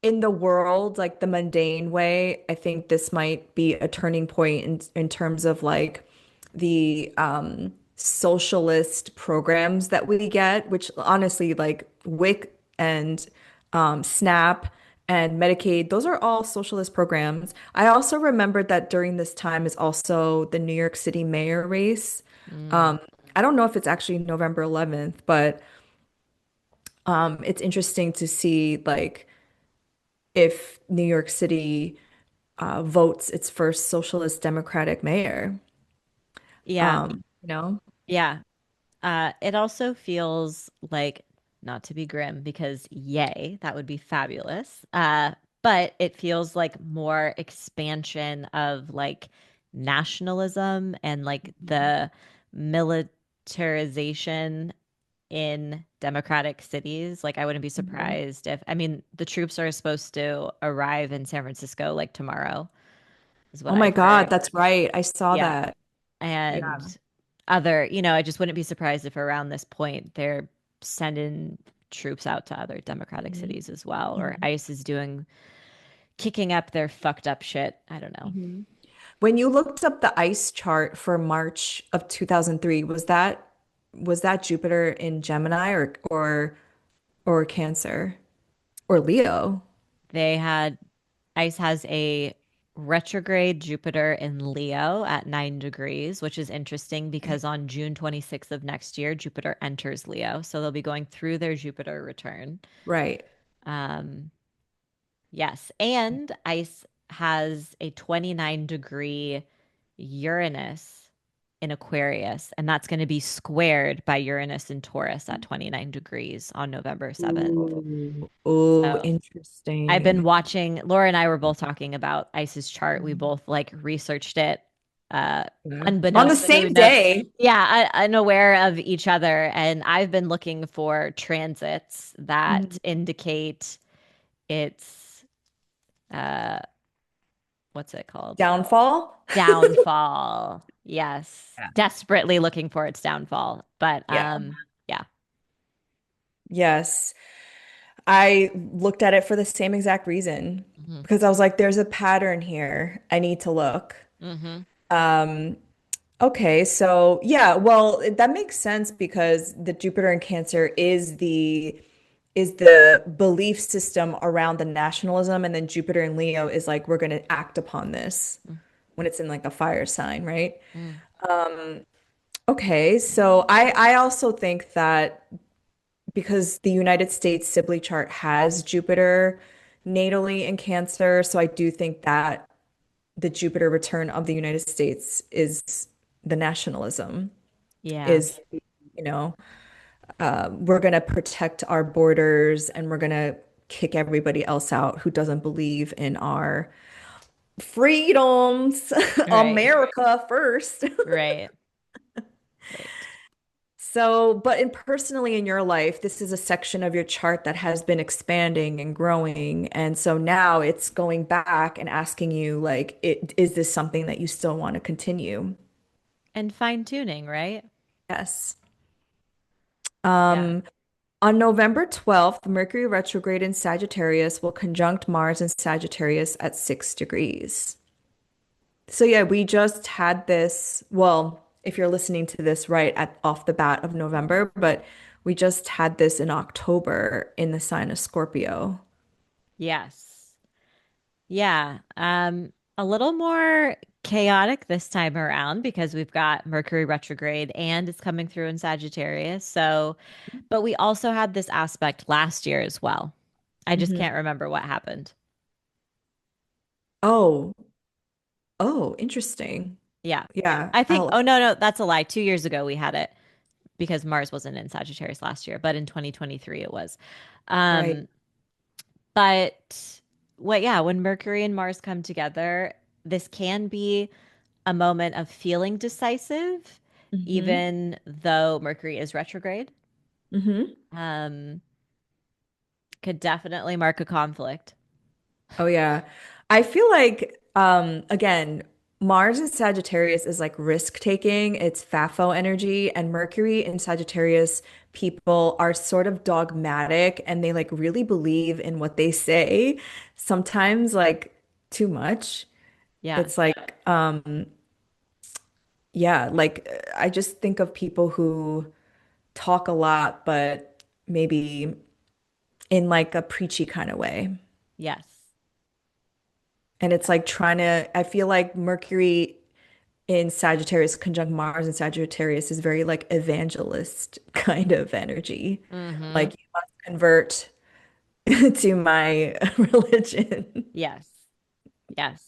in the world, like the mundane way, I think this might be a turning point in terms of like the socialist programs that we get, which honestly, like WIC and SNAP and Medicaid, those are all socialist programs. I also remembered that during this time is also the New York City mayor race. Mm. Um, I don't know if it's actually November 11th, but it's interesting to see like if New York City votes its first socialist democratic mayor. Yeah, You know? yeah. It also feels like, not to be grim, because yay, that would be fabulous. But it feels like more expansion of like nationalism and like the militarization in democratic cities. Like, I wouldn't be Mhm. surprised if, I mean, the troops are supposed to arrive in San Francisco like tomorrow, is what Oh my I've God, heard. that's right. I saw Yeah. that. And Yeah. I just wouldn't be surprised if around this point they're sending troops out to other democratic Mhm. cities as well, or Mhm. ICE is kicking up their fucked up shit. I don't know. Mhm. When you looked up the ice chart for March of 2003, was that Jupiter in Gemini or Cancer or Leo? They had ICE has a retrograde Jupiter in Leo at 9 degrees, which is interesting because on June 26th of next year, Jupiter enters Leo. So they'll be going through their Jupiter return. Right. Um, Yes. And ICE has a 29-degree Uranus in Aquarius, and that's going to be squared by Uranus and Taurus at 29 degrees on November 7th. Ooh, ooh, So I've been interesting. watching, Laura and I were both talking about ICE's chart. We Mhm. both like researched it, uh, Yeah. On the unbeknownst to same no, day. yeah, unaware of each other. And I've been looking for transits that Mhm. indicate its uh what's it called? Downfall? Downfall. Yes. Yeah. Desperately looking for its downfall. But Yeah. yeah. Yes. I looked at it for the same exact reason Hmm. because I was like, there's a pattern here. I need to look. Hmm. Um, okay, so yeah, well, that makes sense because the Jupiter in Cancer is the belief system around the nationalism, and then Jupiter in Leo is like we're going to act upon this when it's in like a fire sign, right? Mm. Okay, so I also think that because the United States Sibley chart has Jupiter natally in Cancer, so I do think that the Jupiter return of the United States is the nationalism, Yeah, is, you know, we're going to protect our borders and we're going to kick everybody else out who doesn't believe in our freedoms. right, America first. right, right. So, but in personally in your life, this is a section of your chart that has been expanding and growing. And so now it's going back and asking you, like, is this something that you still want to continue? And fine tuning, right? Yes. Yeah. Um, on November 12th, Mercury retrograde in Sagittarius will conjunct Mars in Sagittarius at 6 degrees. So yeah, we just had this, well, if you're listening to this right at off the bat of November, but we just had this in October in the sign of Scorpio. Yes. Yeah. A little more chaotic this time around because we've got Mercury retrograde and it's coming through in Sagittarius. So, but we also had this aspect last year as well. I just Mhm. can't remember what happened. Oh, oh, interesting. Yeah. Yeah, I think, I'll oh, no, no, that's a lie. 2 years ago we had it because Mars wasn't in Sagittarius last year, but in 2023 it was. right. Um, but yeah, when Mercury and Mars come together, this can be a moment of feeling decisive, Hmm. even though Mercury is retrograde. Hmm. Um, could definitely mark a conflict. Oh yeah. I feel like again, Mars in Sagittarius is like risk taking, it's FAFO energy, and Mercury in Sagittarius people are sort of dogmatic and they like really believe in what they say, sometimes like too much. Yeah. It's like yeah, like I just think of people who talk a lot but maybe in like a preachy kind of way. Yes. And it's like trying to, I feel like Mercury in Sagittarius conjunct Mars in Sagittarius is very like evangelist kind of energy. Mm-hmm. Like you must convert to my religion Yes. Yes.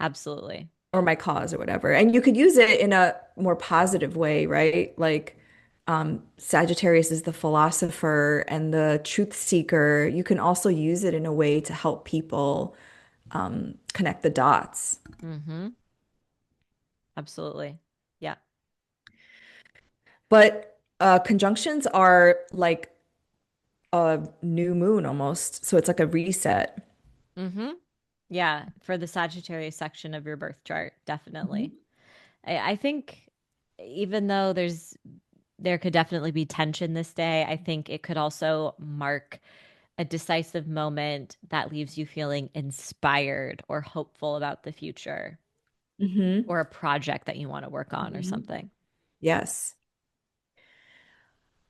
Absolutely. or my cause or whatever. And you could use it in a more positive way, right? Like Sagittarius is the philosopher and the truth seeker. You can also use it in a way to help people connect the dots. Mm-hmm. Absolutely. Yeah. But conjunctions are like a new moon almost. So it's like a reset. Mm-hmm. Yeah. For the Sagittarius section of your birth chart, definitely. Mhm. I think even though there could definitely be tension this day, I think it could also mark a decisive moment that leaves you feeling inspired or hopeful about the future Hmm. or a project that you want to work on or Hmm. something. Yes.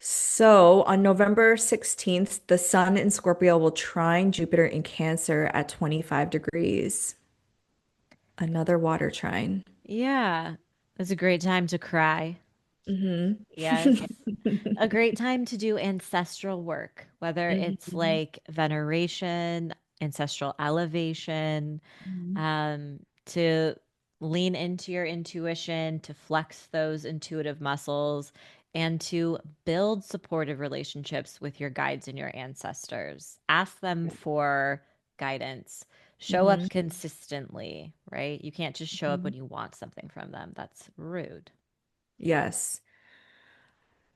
So on November 16th, the sun in Scorpio will trine Jupiter in Cancer at 25 degrees. Another water trine. Yeah. It's a great time to cry. Hmm. Yes. A great time to do ancestral work, whether it's Hmm. like veneration, ancestral elevation, to lean into your intuition, to flex those intuitive muscles, and to build supportive relationships with your guides and your ancestors. Ask them for guidance. Show Hmm. up consistently, right? You can't just show up Hmm. when you want something from them. That's rude. Yes.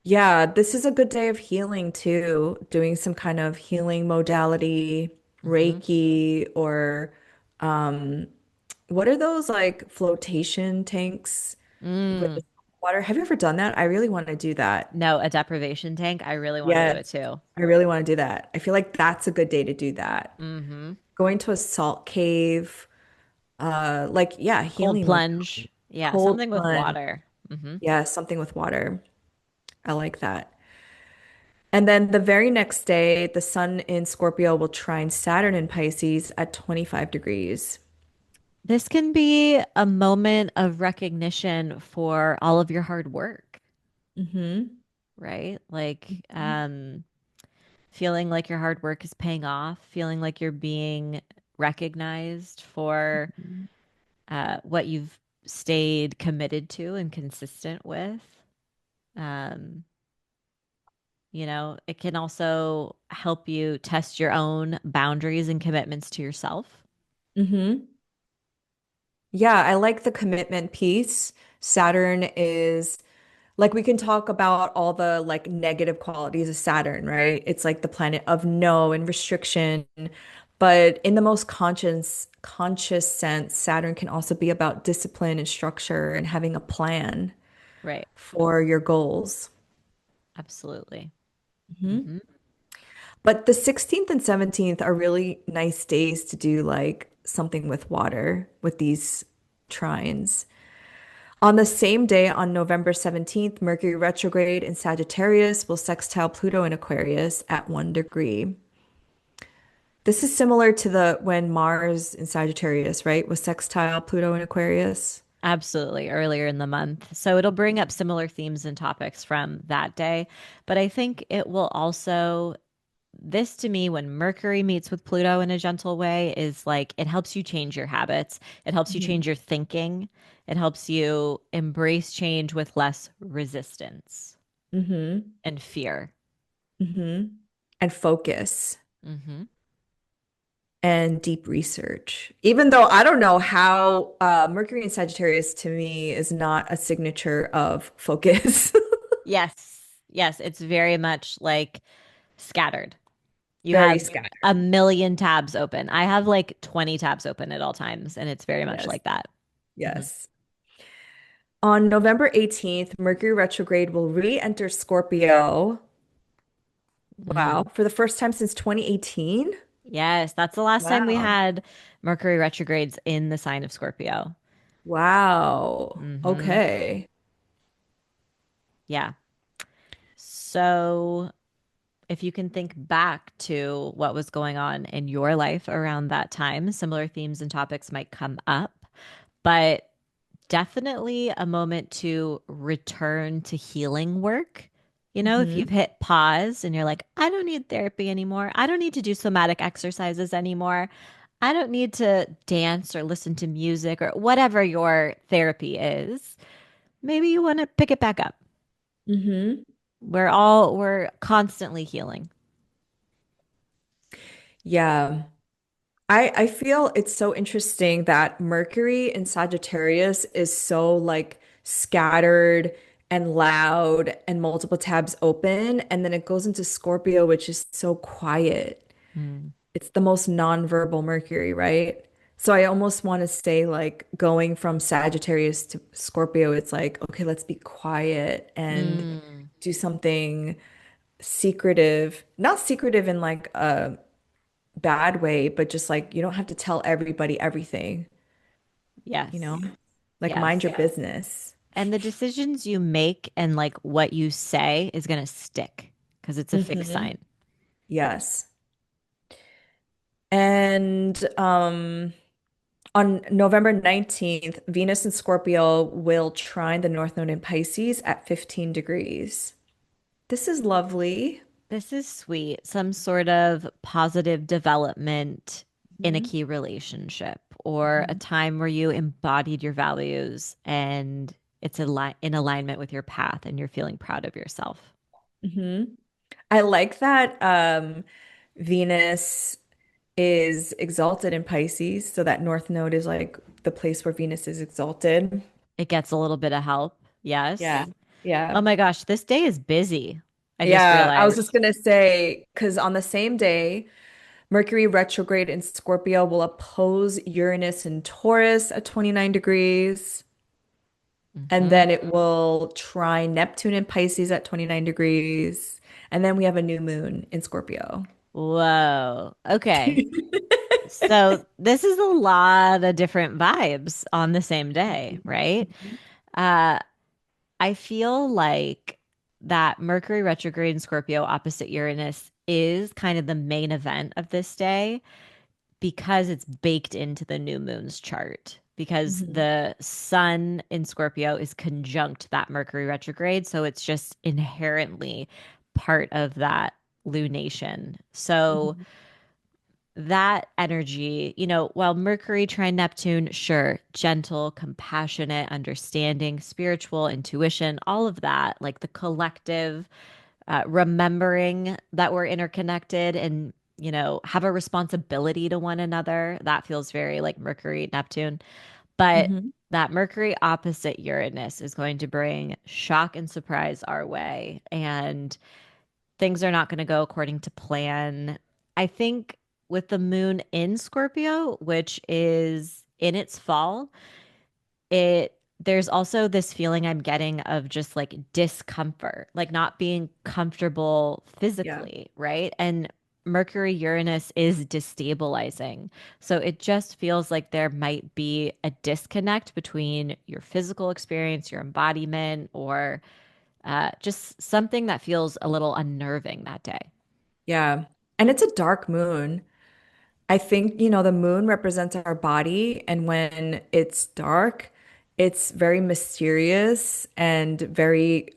Yeah, this is a good day of healing too, doing some kind of healing modality, Hmm. Reiki, or what are those like flotation tanks with the Mm. Water. Have you ever done that? I really want to do that. No, a deprivation tank. I really want to do it Yes. too. I really want to do that. I feel like that's a good day to do that. Hmm. Going to a salt cave, like yeah, Cold healing with plunge. Yeah, cold something with plunge. water. Hmm. Yeah, something with water. I like that. And then the very next day, the sun in Scorpio will trine Saturn in Pisces at 25 degrees. This can be a moment of recognition for all of your hard work, Hmm. right? Like, feeling like your hard work is paying off, feeling like you're being recognized for what you've stayed committed to and consistent with. Um, it can also help you test your own boundaries and commitments to yourself. Hmm. Yeah, I like the commitment piece. Saturn is like we can talk about all the like negative qualities of Saturn, right? It's like the planet of no and restriction. But in the most conscious sense, Saturn can also be about discipline and structure and having a plan Right. for your goals. Absolutely. Mhm. Hmm. But the 16th and 17th are really nice days to do like something with water with these trines. On the same day, on November 17th, Mercury retrograde in Sagittarius will sextile Pluto in Aquarius at 1 degree. This is similar to the when Mars in Sagittarius, right, was sextile Pluto in Aquarius. Absolutely. Earlier in the month. So it'll bring up similar themes and topics from that day. But I think it will also, this to me, when Mercury meets with Pluto in a gentle way, is like it helps you change your habits. It helps you Hmm. change your thinking. It helps you embrace change with less resistance Hmm. and fear. Hmm. And focus Hmm. and deep research. Even though I don't know how Mercury in Sagittarius to me is not a signature of focus. Yes. Yes. It's very much like scattered. You Very have a scattered. million tabs open. I have like 20 tabs open at all times, and it's very much Yes. like that. Hmm. Yes. On November 18th, Mercury retrograde will re-enter Scorpio. Wow, Mm. for the first time since 2018? Yes, that's the last time we Wow. had Mercury retrogrades in the sign of Scorpio. Wow. Hmm. Okay. Yeah. So if you can think back to what was going on in your life around that time, similar themes and topics might come up, but definitely a moment to return to healing work. If Hmm. you've hit pause and you're like, I don't need therapy anymore. I don't need to do somatic exercises anymore. I don't need to dance or listen to music or whatever your therapy is. Maybe you want to pick it back up. Hmm. We're constantly healing. Yeah. I feel it's so interesting that Mercury in Sagittarius is so like scattered and loud and multiple tabs open, and then it goes into Scorpio, which is so quiet. Mm. It's the most nonverbal Mercury, right? So I almost want to say like going from Sagittarius to Scorpio, it's like, okay, let's be quiet and Mm. do something secretive, not secretive in like a bad way, but just like you don't have to tell everybody everything, you know? Yes. Like mind Yes. your business. And the decisions you make and like what you say is going to stick because it's a fixed Hmm. sign. Yes. And on November 19th, Venus and Scorpio will trine the North Node in Pisces at 15 degrees. This is lovely. This is sweet. Some sort of positive development in a Mhm. key relationship or a Mhm. time where you embodied your values and it's in alignment with your path and you're feeling proud of yourself. Mhm. I like that Venus is exalted in Pisces, so that North Node is like the place where Venus is exalted. It gets a little bit of help. Yeah. Yes. Oh Yeah. my gosh, this day is busy. I just Yeah, I was just realized. gonna say, because on the same day, Mercury retrograde in Scorpio will oppose Uranus in Taurus at 29 degrees. And Hmm. then it will try Neptune in Pisces at 29 degrees. And then we have a new moon in Scorpio. Whoa. Okay. So this is a lot of different vibes on the same day, right? Uh, I feel like that Mercury retrograde in Scorpio opposite Uranus is kind of the main event of this day because it's baked into the new moon's chart. Because Mhm. the sun in Scorpio is conjunct that Mercury retrograde. So it's just inherently part of that lunation. So Mhm. that energy, while Mercury trine Neptune, sure, gentle, compassionate, understanding, spiritual, intuition, all of that, like the collective, remembering that we're interconnected and, have a responsibility to one another. That feels very like Mercury, Neptune. But Mhm. that Mercury opposite Uranus is going to bring shock and surprise our way. And things are not going to go according to plan. I think with the moon in Scorpio, which is in its fall, it there's also this feeling I'm getting of just like discomfort, like not being comfortable Yeah. physically, right? And Mercury Uranus is destabilizing. So it just feels like there might be a disconnect between your physical experience, your embodiment, or just something that feels a little unnerving that day. Yeah. And it's a dark moon. I think, the moon represents our body, and when it's dark, it's very mysterious and very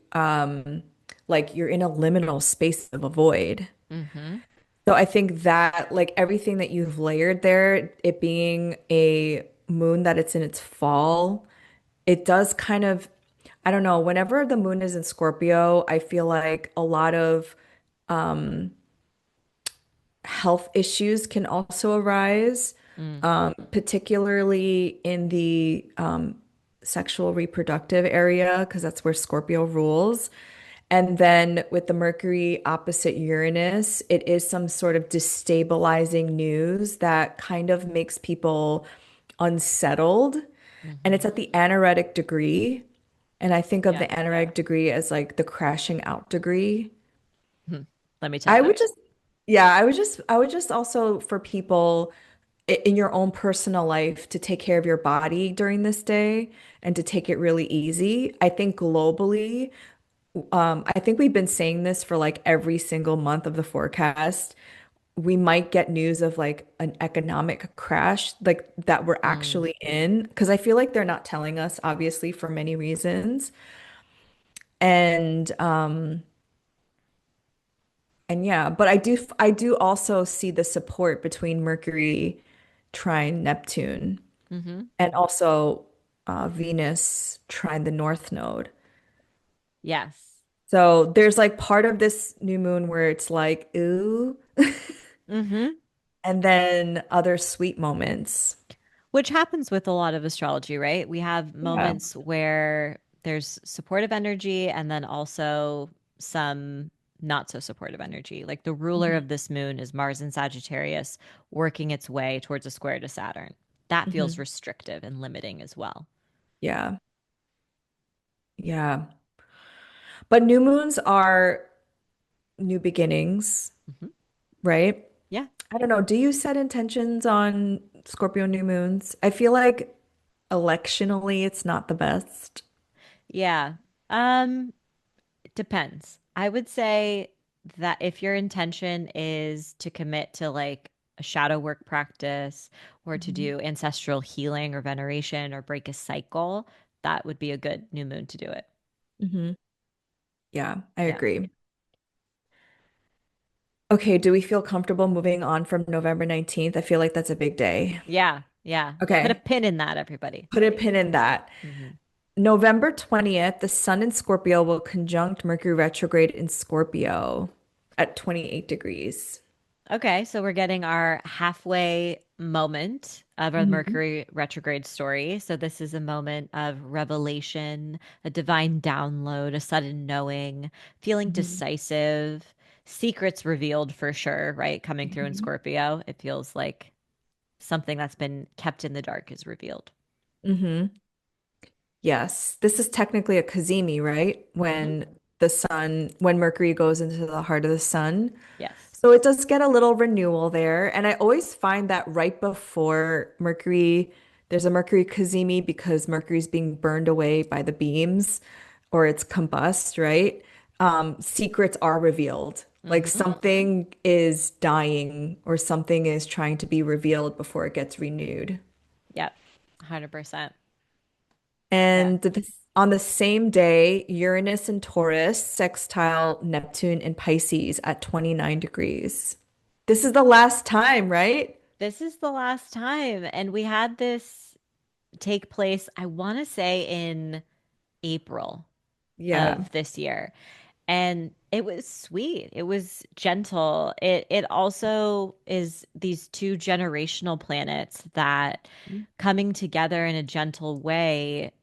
like you're in a liminal space of a void. Mm-hmm. So I think that like everything that you've layered there, it being a moon that it's in its fall, it does kind of, I don't know, whenever the moon is in Scorpio, I feel like a lot of health issues can also arise, Mm. particularly in the sexual reproductive area, because that's where Scorpio rules. And then with the Mercury opposite Uranus, it is some sort of destabilizing news that kind of makes people unsettled. And it's Mm-hmm. at the aneretic degree. And I think of the Yes. aneretic degree as like the crashing out degree. Hmm. Let me tell I you. would just, yeah, I would just also for people in your own personal life to take care of your body during this day and to take it really easy. I think globally, I think we've been saying this for like every single month of the forecast. We might get news of like an economic crash, like that we're Mm. actually in, because I feel like they're not telling us, obviously, for many reasons. And yeah, but I do also see the support between Mercury trine Neptune Mm-hmm. and also Venus trine the North Node. Yes. So there's like part of this new moon where it's like, ooh, Mm-hmm. and then other sweet moments. Which happens with a lot of astrology, right? We have Yeah. moments where there's supportive energy and then also some not so supportive energy. Like the ruler Mhm. of this moon is Mars in Sagittarius working its way towards a square to Saturn. That feels Mhm. restrictive and limiting as well. Yeah. Yeah. But new moons are new beginnings, Hmm. right? Yeah. I don't know. Do you set intentions on Scorpio new moons? I feel like electionally it's not the best. Yeah. Um, it depends. I would say that if your intention is to commit to like a shadow work practice or to Mhm. do ancestral healing or veneration or break a cycle, that would be a good new moon to do it. Mhm. Yeah, I Yeah. agree. Okay, do we feel comfortable moving on from November 19th? I feel like that's a big day. Yeah. Yeah. Put a Okay, pin in that, everybody. put a pin in that. Hmm. November 20th, the Sun in Scorpio will conjunct Mercury retrograde in Scorpio at 28 degrees. Okay, so we're getting our halfway moment of our Mhm. Mercury retrograde story. So this is a moment of revelation, a divine download, a sudden knowing, feeling Mhm. decisive, secrets revealed for sure, right? Coming through in Mhm. Scorpio, it feels like something that's been kept in the dark is revealed. Mhm. Yes, this is technically a cazimi, right? Hmm. When Mercury goes into the heart of the sun. Yes. So it does get a little renewal there. And I always find that right before Mercury, there's a Mercury cazimi because Mercury's being burned away by the beams or it's combust, right? Secrets are revealed. Like Hmm. something is dying or something is trying to be revealed before it gets renewed. Yep. 100%. Yeah. On the same day, Uranus and Taurus sextile Neptune and Pisces at 29 degrees. This is the last time, right? This is the last time. And we had this take place, I want to say in April Yeah. of this year. And it was sweet. It was gentle. It also is these two generational planets that coming together in a gentle way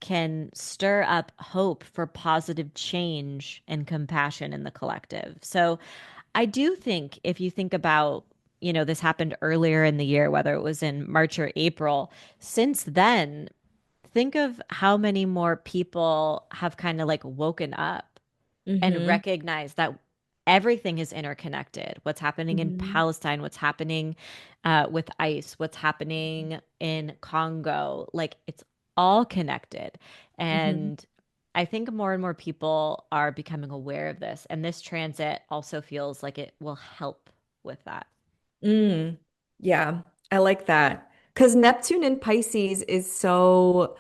can stir up hope for positive change and compassion in the collective. So I do think if you think about, this happened earlier in the year, whether it was in March or April, since then, think of how many more people have kind of like woken up and Mm-hmm. recognize that everything is interconnected. What's happening in Mm-hmm. Palestine, what's happening with ICE, what's happening in Congo, like it's all connected. Mm-hmm. And I think more and more people are becoming aware of this. And this transit also feels like it will help with that. Mm. Yeah, I like that. Because Neptune in Pisces is so,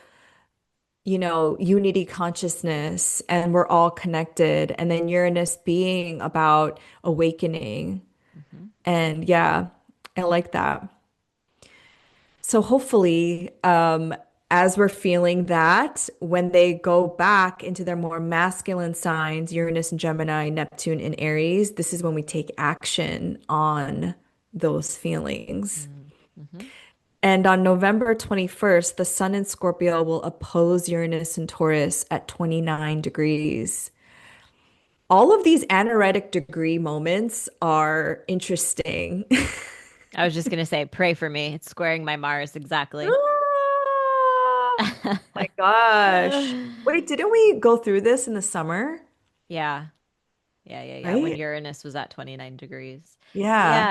unity consciousness and we're all connected. And then Uranus being about awakening. Hmm. And yeah, I like that. So hopefully, as we're feeling that, when they go back into their more masculine signs, Uranus and Gemini, Neptune and Aries, this is when we take action on those feelings. Mm-hmm. And on November 21st, the Sun in Scorpio will oppose Uranus and Taurus at 29 degrees. All of these anaretic degree moments are interesting. I was just going to say, pray for me. It's squaring my Mars exactly. Ah, my gosh. Wait, didn't we go through this in the summer? Yeah. Yeah. When Right? Uranus was at 29 degrees. Yeah.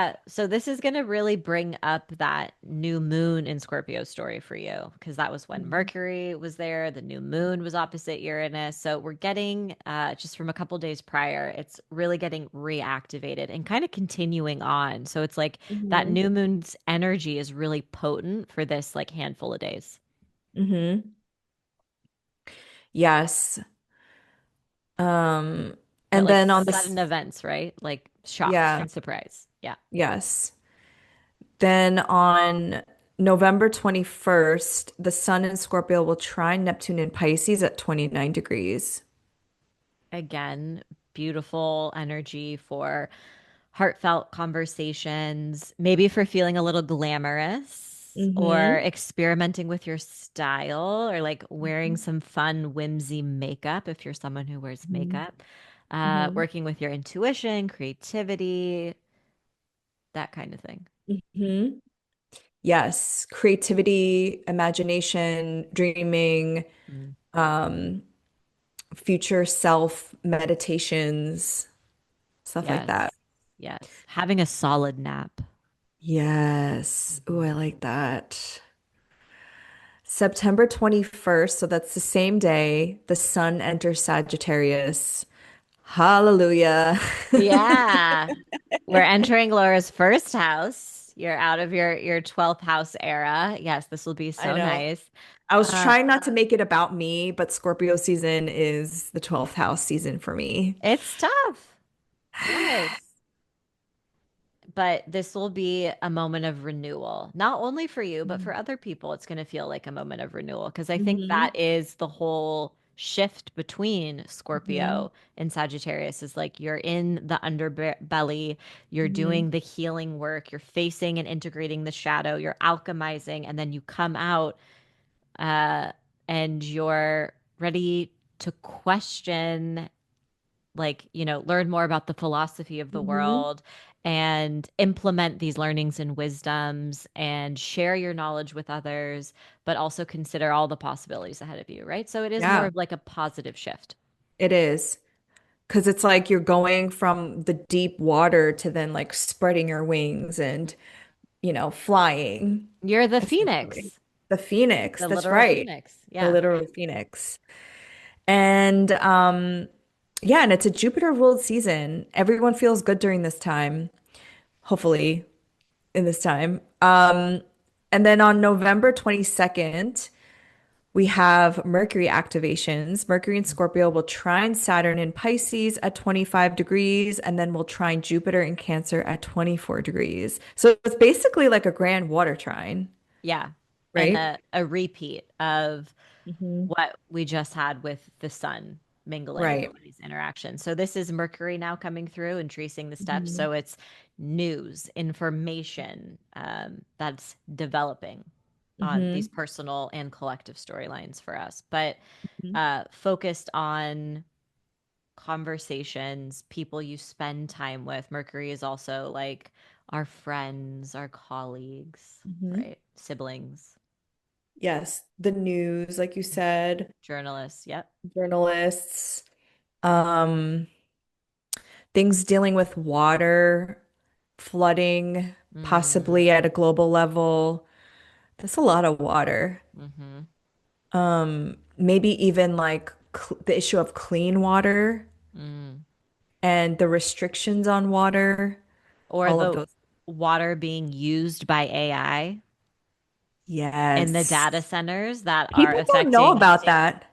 Yeah. So this is going to really bring up that new moon in Scorpio story for you because that was when Mhm. Mercury was there. The new moon was opposite Uranus. So we're getting, just from a couple days prior, it's really getting reactivated and kind of continuing on. So it's like that Mhm. new moon's energy is really potent for this like handful of days. Mhm. Yes. Um, But and like then on sudden this, events, right? Like shock yeah, and surprise. Yeah. yes. Then on November 21st, the Sun in Scorpio will trine Neptune in Pisces at 29 degrees. Again, beautiful energy for heartfelt conversations, maybe for feeling a little glamorous or Mm-hmm. experimenting with your style or like wearing some fun, whimsy makeup if you're someone who wears Mm-hmm. makeup, Mm-hmm. working with your intuition, creativity, that kind of thing. Mm-hmm. Yes, creativity, imagination, dreaming, Mm. um, future self meditations, stuff like Yes. that. Yes. Having a solid nap. Yes. Oh, I Mhm. like that. September 21st, so that's the same day, the sun enters Sagittarius. Hallelujah. Yeah. We're entering Laura's first house. You're out of your 12th house era. Yes, this will be I so know. nice. I was Uh, trying not to make it about me, but Scorpio season is the 12th house season for me. it's tough. Yes. But this will be a moment of renewal, not only for you, but for other people. It's going to feel like a moment of renewal because I think Mm-hmm. that is the whole shift between Mm-hmm. Scorpio and Sagittarius is like you're in the underbelly, you're Mm-hmm. doing the healing work, you're facing and integrating the shadow, you're alchemizing, and then you come out uh, and you're ready to question like, learn more about the philosophy of the Hmm. world and implement these learnings and wisdoms and share your knowledge with others, but also consider all the possibilities ahead of you, right? So it is more Yeah, of like a positive shift. it is. Because it's like you're going from the deep water to then like spreading your wings and, flying, You're the essentially. phoenix, The phoenix, the that's literal right. phoenix. The Yeah. literal phoenix. And yeah, and it's a Jupiter ruled season. Everyone feels good during this time, hopefully in this time. And then on November 22nd, we have Mercury activations. Mercury in Scorpio will trine Saturn in Pisces at 25 degrees, and then will trine Jupiter in Cancer at 24 degrees. So it's basically like a grand water trine, Yeah. And right? a repeat of Hmm. what we just had with the sun mingling with Right. all these interactions. So this is Mercury now coming through and tracing the steps. Hmm. So it's news, information that's developing on these Hmm. personal and collective storylines for us, but Hmm. focused on conversations, people you spend time with. Mercury is also like our friends, our colleagues, Hmm. right? Siblings, Yes, the news, like you said, journalists. Yep. journalists, um, things dealing with water, flooding, Mm, possibly at a global level. That's a lot of water. mm-hmm. Maybe even like cl the issue of clean water Mm. and the restrictions on water, Or all of the those. water being used by AI in the Yes. data centers that are People don't know affecting about that.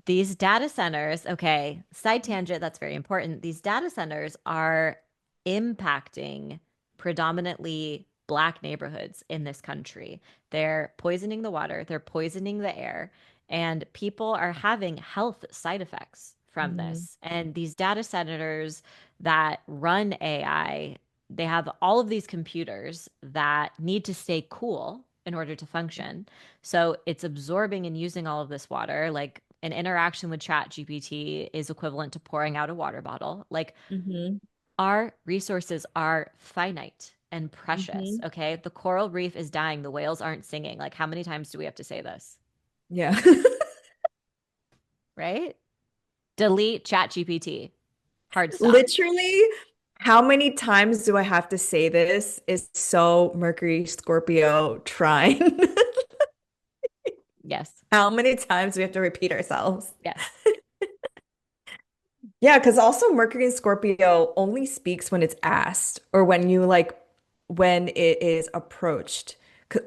these data centers. Okay, side tangent, that's very important. These data centers are impacting predominantly Black neighborhoods in this country. They're poisoning the water, they're poisoning the air, and people are having health side effects from Mhm. this. And these data centers that run AI, they have all of these computers that need to stay cool in order to function. So it's absorbing and using all of this water. Like an interaction with Chat GPT is equivalent to pouring out a water bottle. Like Mhm. our resources are finite and precious. Mhm. Okay. The coral reef is dying. The whales aren't singing. Like, how many times do we have to say this? Yeah. Right? Delete Chat GPT. Hard stop. Literally, how many times do I have to say this? Is so Mercury Scorpio trine. Yes. How many times do we have to repeat ourselves? Yes. Yeah, because also Mercury and Scorpio only speaks when it's asked or when you like when it is approached.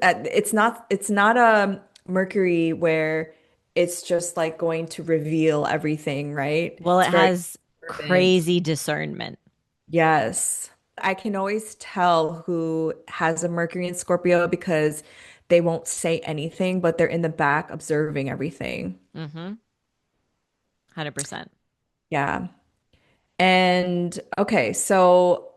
It's not a Mercury where it's just like going to reveal everything, right? Well, It's it very has observant. crazy discernment. Yes. I can always tell who has a Mercury and Scorpio because they won't say anything, but they're in the back observing everything. Mm-hmm. 100%. Yeah. And okay, so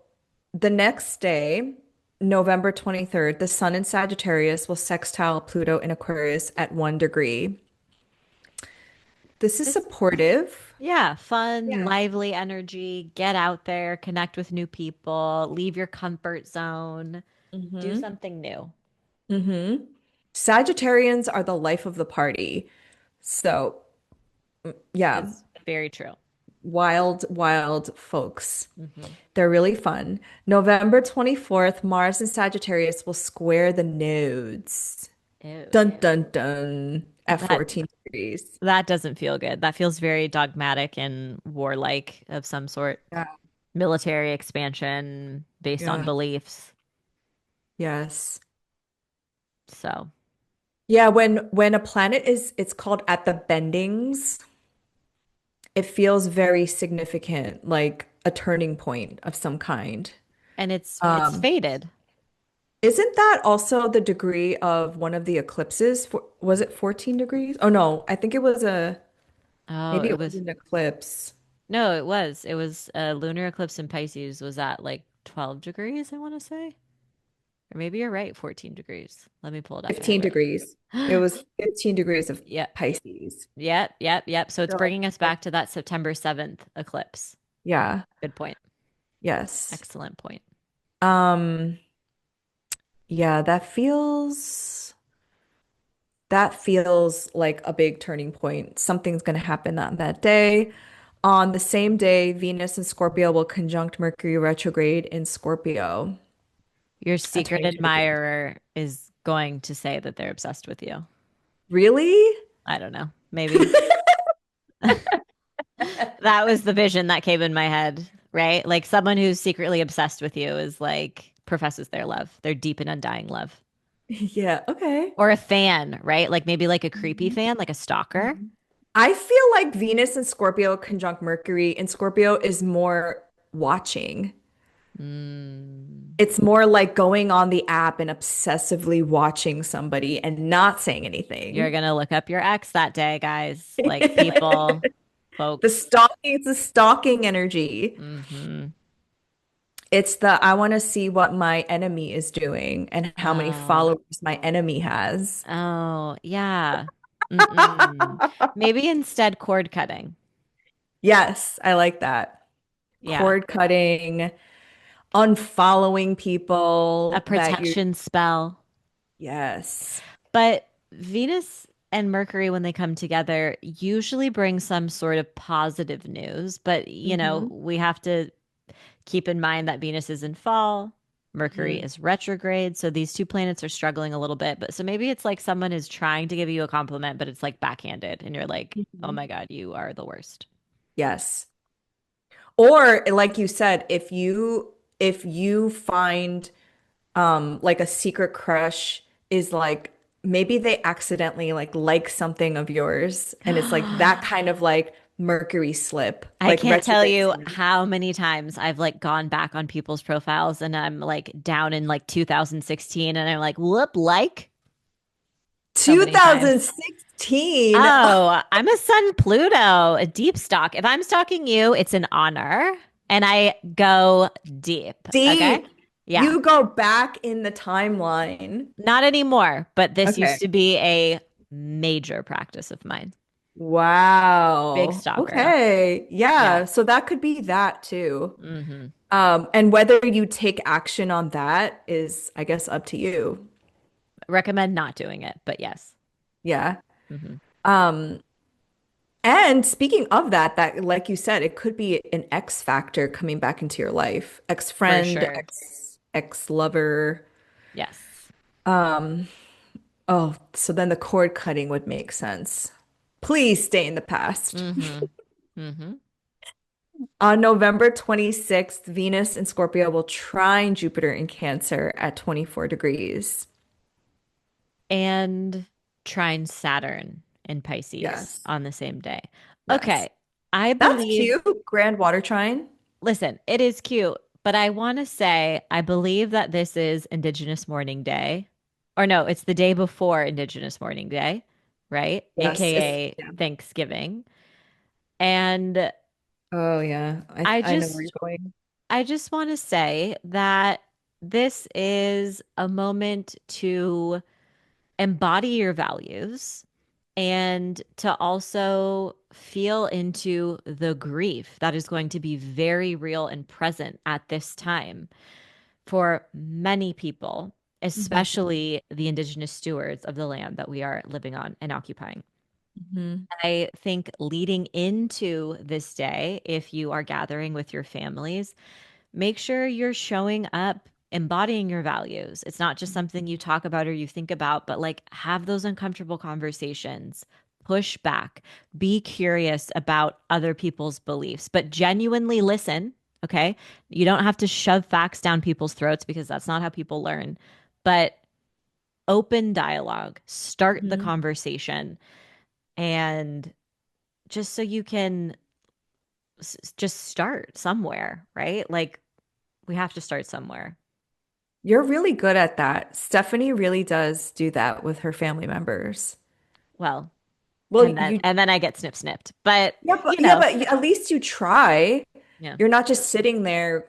the next day, November 23rd, the sun in Sagittarius will sextile Pluto in Aquarius at 1 degree. This is This supportive. Yeah, fun, Yeah. lively energy. Get out there, connect with new people, leave your comfort zone, do Mm-hmm. something new. Mm-hmm. Sagittarians are the life of the party. So, yeah, It's very true. wild, wild folks. Hmm. They're really fun. November 24th, Mars in Sagittarius will square the nodes. Ew. Dun dun dun at That 14 degrees. that doesn't feel good. That feels very dogmatic and warlike of some sort. Yeah. Military expansion based on Yeah. beliefs. Yes. So, Yeah, when a planet is it's called at the bendings, it feels very significant, like a turning point of some kind. and it's Um, faded. isn't that also the degree of one of the eclipses? Was it 14 degrees? Oh no, I think it was a Oh, maybe it it was was an eclipse. no, it was. It was a lunar eclipse in Pisces was at like 12 degrees, I want to say. Or maybe you're right, 14 degrees. Let me pull it up. I 15 have it. degrees. It was 15 degrees of Yep. Pisces. Yep. Yep. Yep. So it's So, bringing us back to that September 7th eclipse. Yeah. Good point. Yes. Excellent point. Um, yeah, that feels like a big turning point. Something's going to happen on that day. On the same day, Venus and Scorpio will conjunct Mercury retrograde in Scorpio Your at secret 22 degrees. admirer is going to say that they're obsessed with you. Really? I don't know. Maybe. That was the vision that came in my head, right? Like someone who's secretly obsessed with you is like professes their love, their deep and undying love. Yeah, okay. Or a fan, right? Like maybe like a creepy Mhm. fan, like a stalker. Mhm. I feel like Venus and Scorpio conjunct Mercury in Scorpio is more watching. Mm. It's more like going on the app and obsessively watching somebody and not saying You're anything. gonna look up your ex that day, guys. Like people, folks. It's the stalking energy. Hmm. It's the I want to see what my enemy is doing and how many Oh, followers my enemy has. oh, yeah. Mm-mm. Maybe instead cord cutting. Yes, I like that. Yeah. Cord cutting, unfollowing A people that you, protection spell. yes. But Venus and Mercury, when they come together, usually bring some sort of positive news. But, Hmm. we have to keep in mind that Venus is in fall, Mercury Hmm. is retrograde. So these two planets are struggling a little bit. But so maybe it's like someone is trying to give you a compliment, but it's like backhanded. And you're like, oh Hmm. my God, you are the worst. Yes. Or like you said, if you find like a secret crush is like maybe they accidentally like something of yours and it's like that kind of like Mercury slip, I like can't tell retrograde you slip. how many times I've like gone back on people's profiles and I'm like down in like 2016 and I'm like, whoop, like so many times. 2016. Oh, I'm a Sun Pluto, a deep stalk. If I'm stalking you, it's an honor and I go deep. Okay. Deep. Yeah. You go back in the timeline. Not anymore, but this used Okay. to be a major practice of mine. Big Wow. stalker. Okay. Yeah. Yeah. So that could be that too. Hmm. And whether you take action on that is, I guess, up to you. Recommend not doing it, but yes. Yeah. Hmm. Um, and speaking of that, that like you said, it could be an X factor coming back into your life. For Ex-friend, sure. ex-lover. Yes. Um, oh, so then the cord cutting would make sense. Please stay in the past. Hmm. Hmm. On November 26th, Venus in Scorpio will trine Jupiter in Cancer at 24 degrees. And trine Saturn in Pisces Yes. on the same day. Yes. Okay. I That's believe, cute. Grand water trine. listen, it is cute, but I want to say I believe that this is Indigenous Mourning Day. Or no, it's the day before Indigenous Mourning Day, right? Yes. AKA Yeah. Thanksgiving. And Oh yeah. I I know where just you're going. I just want to say that this is a moment to embody your values and to also feel into the grief that is going to be very real and present at this time for many people, Mhm. especially the indigenous stewards of the land that we are living on and occupying. Mhm. I think leading into this day, if you are gathering with your families, make sure you're showing up embodying your values. It's not just something you talk about or you think about, but like have those uncomfortable conversations, push back, be curious about other people's beliefs, but genuinely listen. Okay. You don't have to shove facts down people's throats because that's not how people learn, but open dialogue, start the Mhm. conversation, and just so you can just start somewhere, right? Like we have to start somewhere. You're really good at that. Stephanie really does do that with her family members. Well, Well, you and then I get snipped. But, yeah, but at least you try. yeah. You're not just sitting there,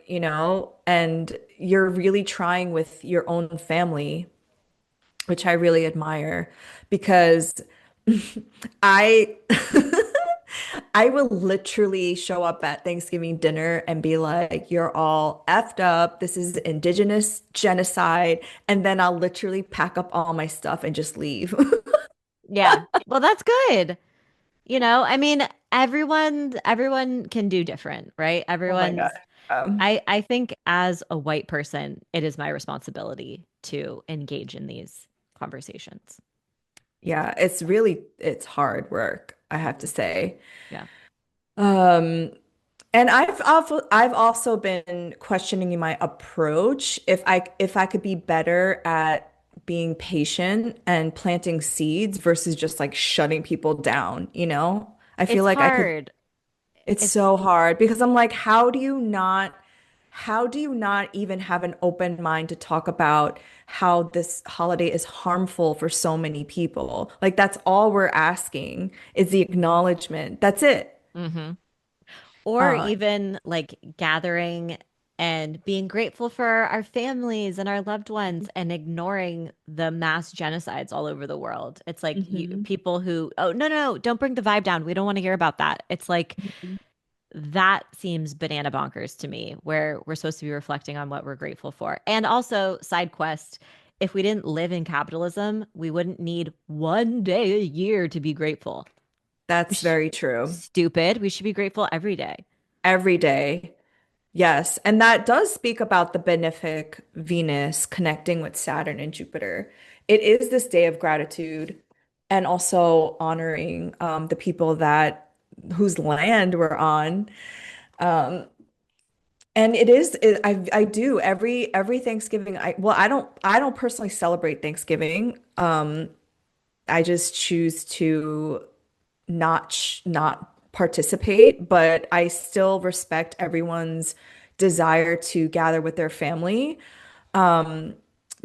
and you're really trying with your own family, which I really admire because I I will literally show up at Thanksgiving dinner and be like, you're all effed up. This is indigenous genocide. And then I'll literally pack up all my stuff and just leave. Yeah. Well, that's good. I mean, everyone can do different, right? Oh my God. I think as a white person, it is my responsibility to engage in these conversations. Yeah, it's hard work, I have to say. Yeah. Um, and I've also been questioning my approach if I could be better at being patient and planting seeds versus just like shutting people down, you know? I feel It's like I could hard. it's It's so hard because I'm like, how do you not even have an open mind to talk about how this holiday is harmful for so many people? Like that's all we're asking is the acknowledgement. That's it. mhm. Or Uh, even like gathering and being grateful for our families and our loved ones and ignoring the mass genocides all over the world. It's like mhm. people who, oh, no, no, no, don't bring the vibe down. We don't want to hear about that. It's like that seems banana bonkers to me, where we're supposed to be reflecting on what we're grateful for. And also, side quest, if we didn't live in capitalism, we wouldn't need one day a year to be grateful. We That's sh- very true. Stupid. We should be grateful every day. Every day. Yes. And that does speak about the benefic Venus connecting with Saturn and Jupiter. It is this day of gratitude and also honoring the people that whose land we're on. Um, and I do every Thanksgiving. I don't personally celebrate Thanksgiving. I just choose to not participate, but I still respect everyone's desire to gather with their family.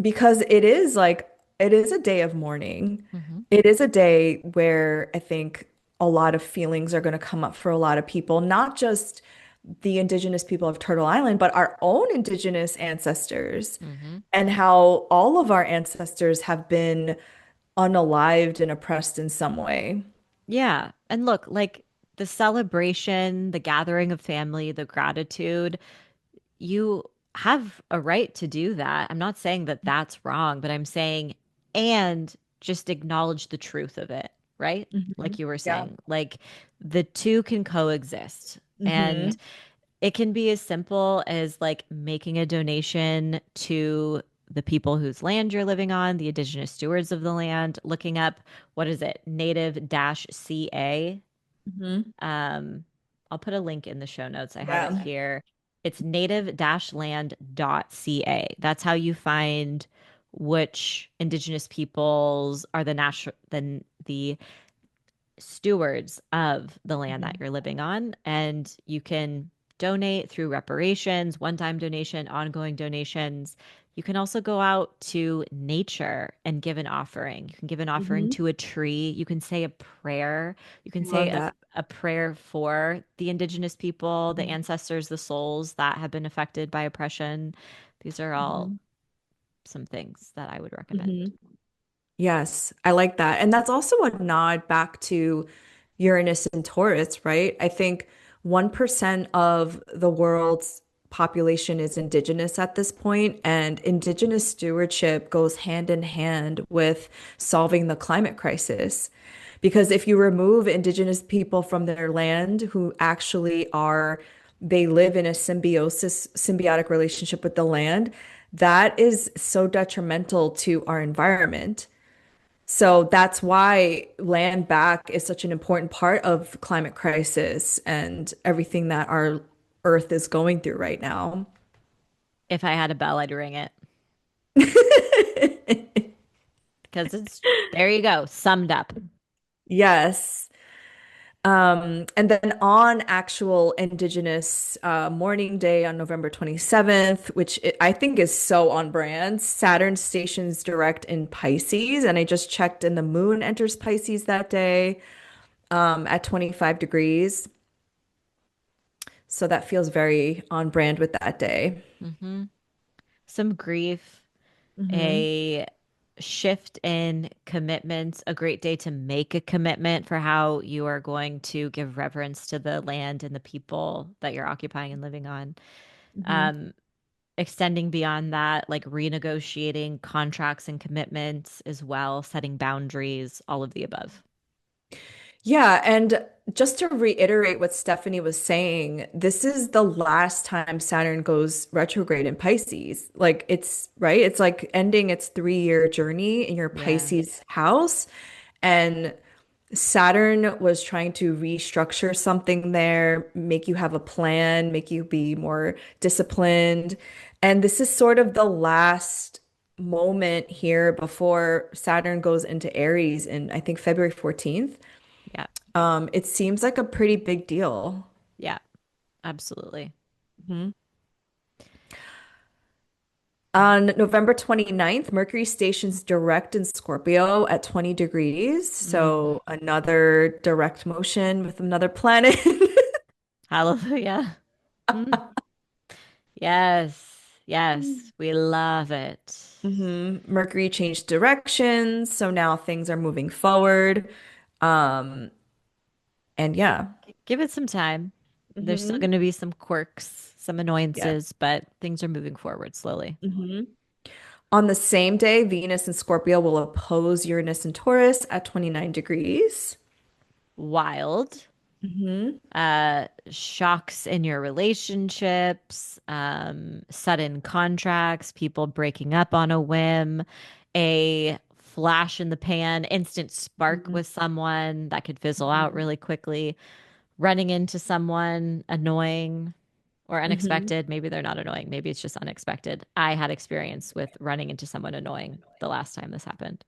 Because it is a day of mourning. Hmm. It is a day where I think a lot of feelings are going to come up for a lot of people, not just the indigenous people of Turtle Island, but our own indigenous ancestors Hmm. and how all of our ancestors have been unalived and oppressed in some way. Yeah. And look, like the celebration, the gathering of family, the gratitude, you have a right to do that. I'm not saying that that's wrong, but I'm saying, and just acknowledge the truth of it, right? Like Mhm. you were Yeah. saying, like the two can coexist. And Hmm. it can be as simple as like making a donation to the people whose land you're living on, the indigenous stewards of the land, looking up what is it, native dash CA. Hmm. Um, I'll put a link in the show notes. I have it Yeah. here. It's native-land.ca. That's how you find which indigenous peoples are the stewards of the land that Mhm. you're living on. And you can donate through reparations, one-time donation, ongoing donations. You can also go out to nature and give an offering. You can give an offering Hmm. to a tree. You can say a prayer. You can say Love that. a prayer for the indigenous people, the Hmm. ancestors, the souls that have been affected by oppression. These are all Hmm. some things that I would recommend. Hmm. Yes, I like that. And that's also a nod back to Uranus and Taurus, right? I think 1% of the world's population is indigenous at this point, and indigenous stewardship goes hand in hand with solving the climate crisis. Because if you remove indigenous people from their land who actually they live in a symbiotic relationship with the land, that is so detrimental to our environment. So that's why land back is such an important part of climate crisis and everything that our Earth is going through right now. If I had a bell, I'd ring it because it's there you go, summed up. Yes. And then on actual Indigenous Mourning Day on November 27th, I think is so on brand, Saturn stations direct in Pisces. And I just checked, and the moon enters Pisces that day at 25 degrees. So that feels very on brand with that day. Hmm. Some grief, Hmm. a shift in commitments, a great day to make a commitment for how you are going to give reverence to the land and the people that you're occupying and living on. Mhm. Um, Extending beyond that, like renegotiating contracts and commitments as well, setting boundaries, all of the above. Yeah, and just to reiterate what Stephanie was saying, this is the last time Saturn goes retrograde in Pisces. Like it's right, it's like ending its 3-year journey in your Yeah. Pisces house. And Saturn was trying to restructure something there, make you have a plan, make you be more disciplined. And this is sort of the last moment here before Saturn goes into Aries in, I think, February 14th. Yeah. It seems like a pretty big deal. Yeah. Absolutely. Mhm. On November 29th, Mercury stations direct in Scorpio at 20 degrees. Mhm. So another direct motion with another planet. Hallelujah. Mm. Yes. Yes. We love it. Mercury changed directions, so now things are moving forward. Um, and yeah. Give it some time. There's still hmm going to be some quirks, some Yeah. annoyances, but things are moving forward slowly. hmm On the same day, Venus and Scorpio will oppose Uranus and Taurus at 29 degrees. Wild. hmm Shocks in your relationships, sudden contracts, people breaking up on a whim, a flash in the pan, instant spark hmm with someone that could fizzle out really quickly, running into someone annoying or hmm unexpected. Maybe they're not annoying. Maybe it's just unexpected. I had experience with running into someone annoying the last time this happened.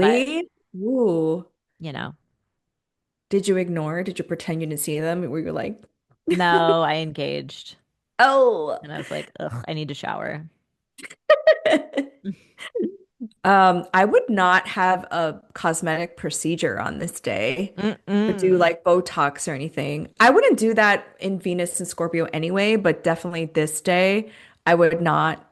But, Really? Ooh. you know, Did you ignore? Did you pretend you didn't see them? Were you like, no, I engaged oh? and I was like, ugh, I need to shower. I would not have a cosmetic procedure on this day or do Mm-mm. like Botox or anything. I wouldn't do that in Venus and Scorpio anyway, but definitely this day, I would not.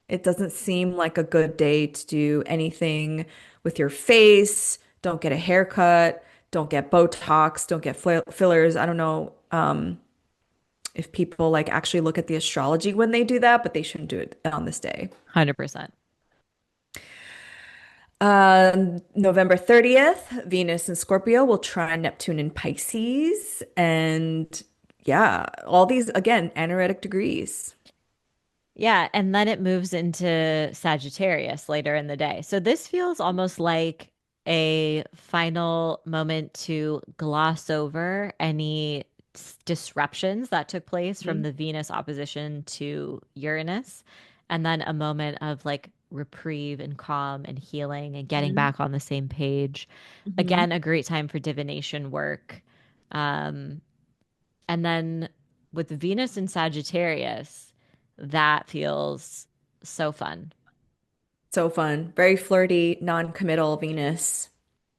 It doesn't seem like a good day to do anything with your face. Don't get a haircut. Don't get Botox. Don't get fillers. I don't know if people like actually look at the astrology when they do that, but they shouldn't do it on this day. 100%. November 30th, Venus and Scorpio will trine Neptune in Pisces. And yeah, all these, again, anaretic degrees. Yeah, and then it moves into Sagittarius later in the day. So this feels almost like a final moment to gloss over any disruptions that took place from Mhm. the Venus opposition to Uranus, and then a moment of like reprieve and calm and healing and getting Mhm. back on the same page. Mhm. Again, a great time for divination work. Um, And then with Venus and Sagittarius, that feels so fun. So fun. Very flirty, non-committal Venus.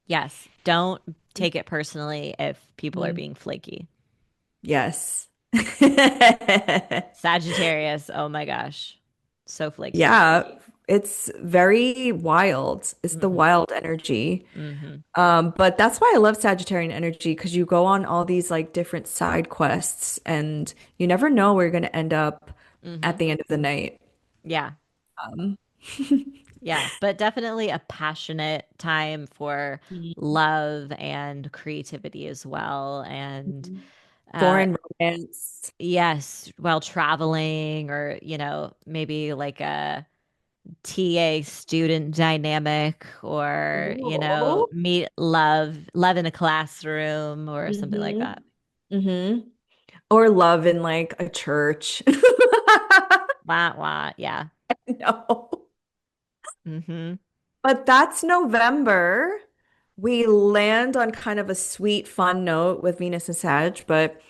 Yes, don't take it personally if people are Mhm. being flaky. Yes. Sagittarius, oh my gosh, so flaky. Yeah, it's very wild. It's the Hmm. wild energy. Hmm. But that's why I love Sagittarian energy because you go on all these like different side quests and you never know where you're going to end up at Hmm. the end of the night. Yeah, Um, yeah, but definitely a passionate time for love and creativity as well. And uh, Foreign romance. yes, while traveling or, maybe like a TA student dynamic or, Ooh. meet love in a classroom or something like hmm that. hmm Or love in like a church. Wah, wah. Yeah. No. Hmm. But that's November. We land on kind of a sweet, fun note with Venus and Sag, but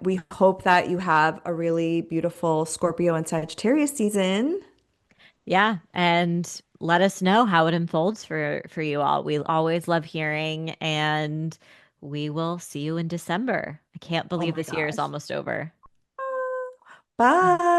we hope that you have a really beautiful Scorpio and Sagittarius season. Yeah. And let us know how it unfolds for you all. We always love hearing, and we will see you in December. I can't Oh believe my this year is gosh. almost over. Bye.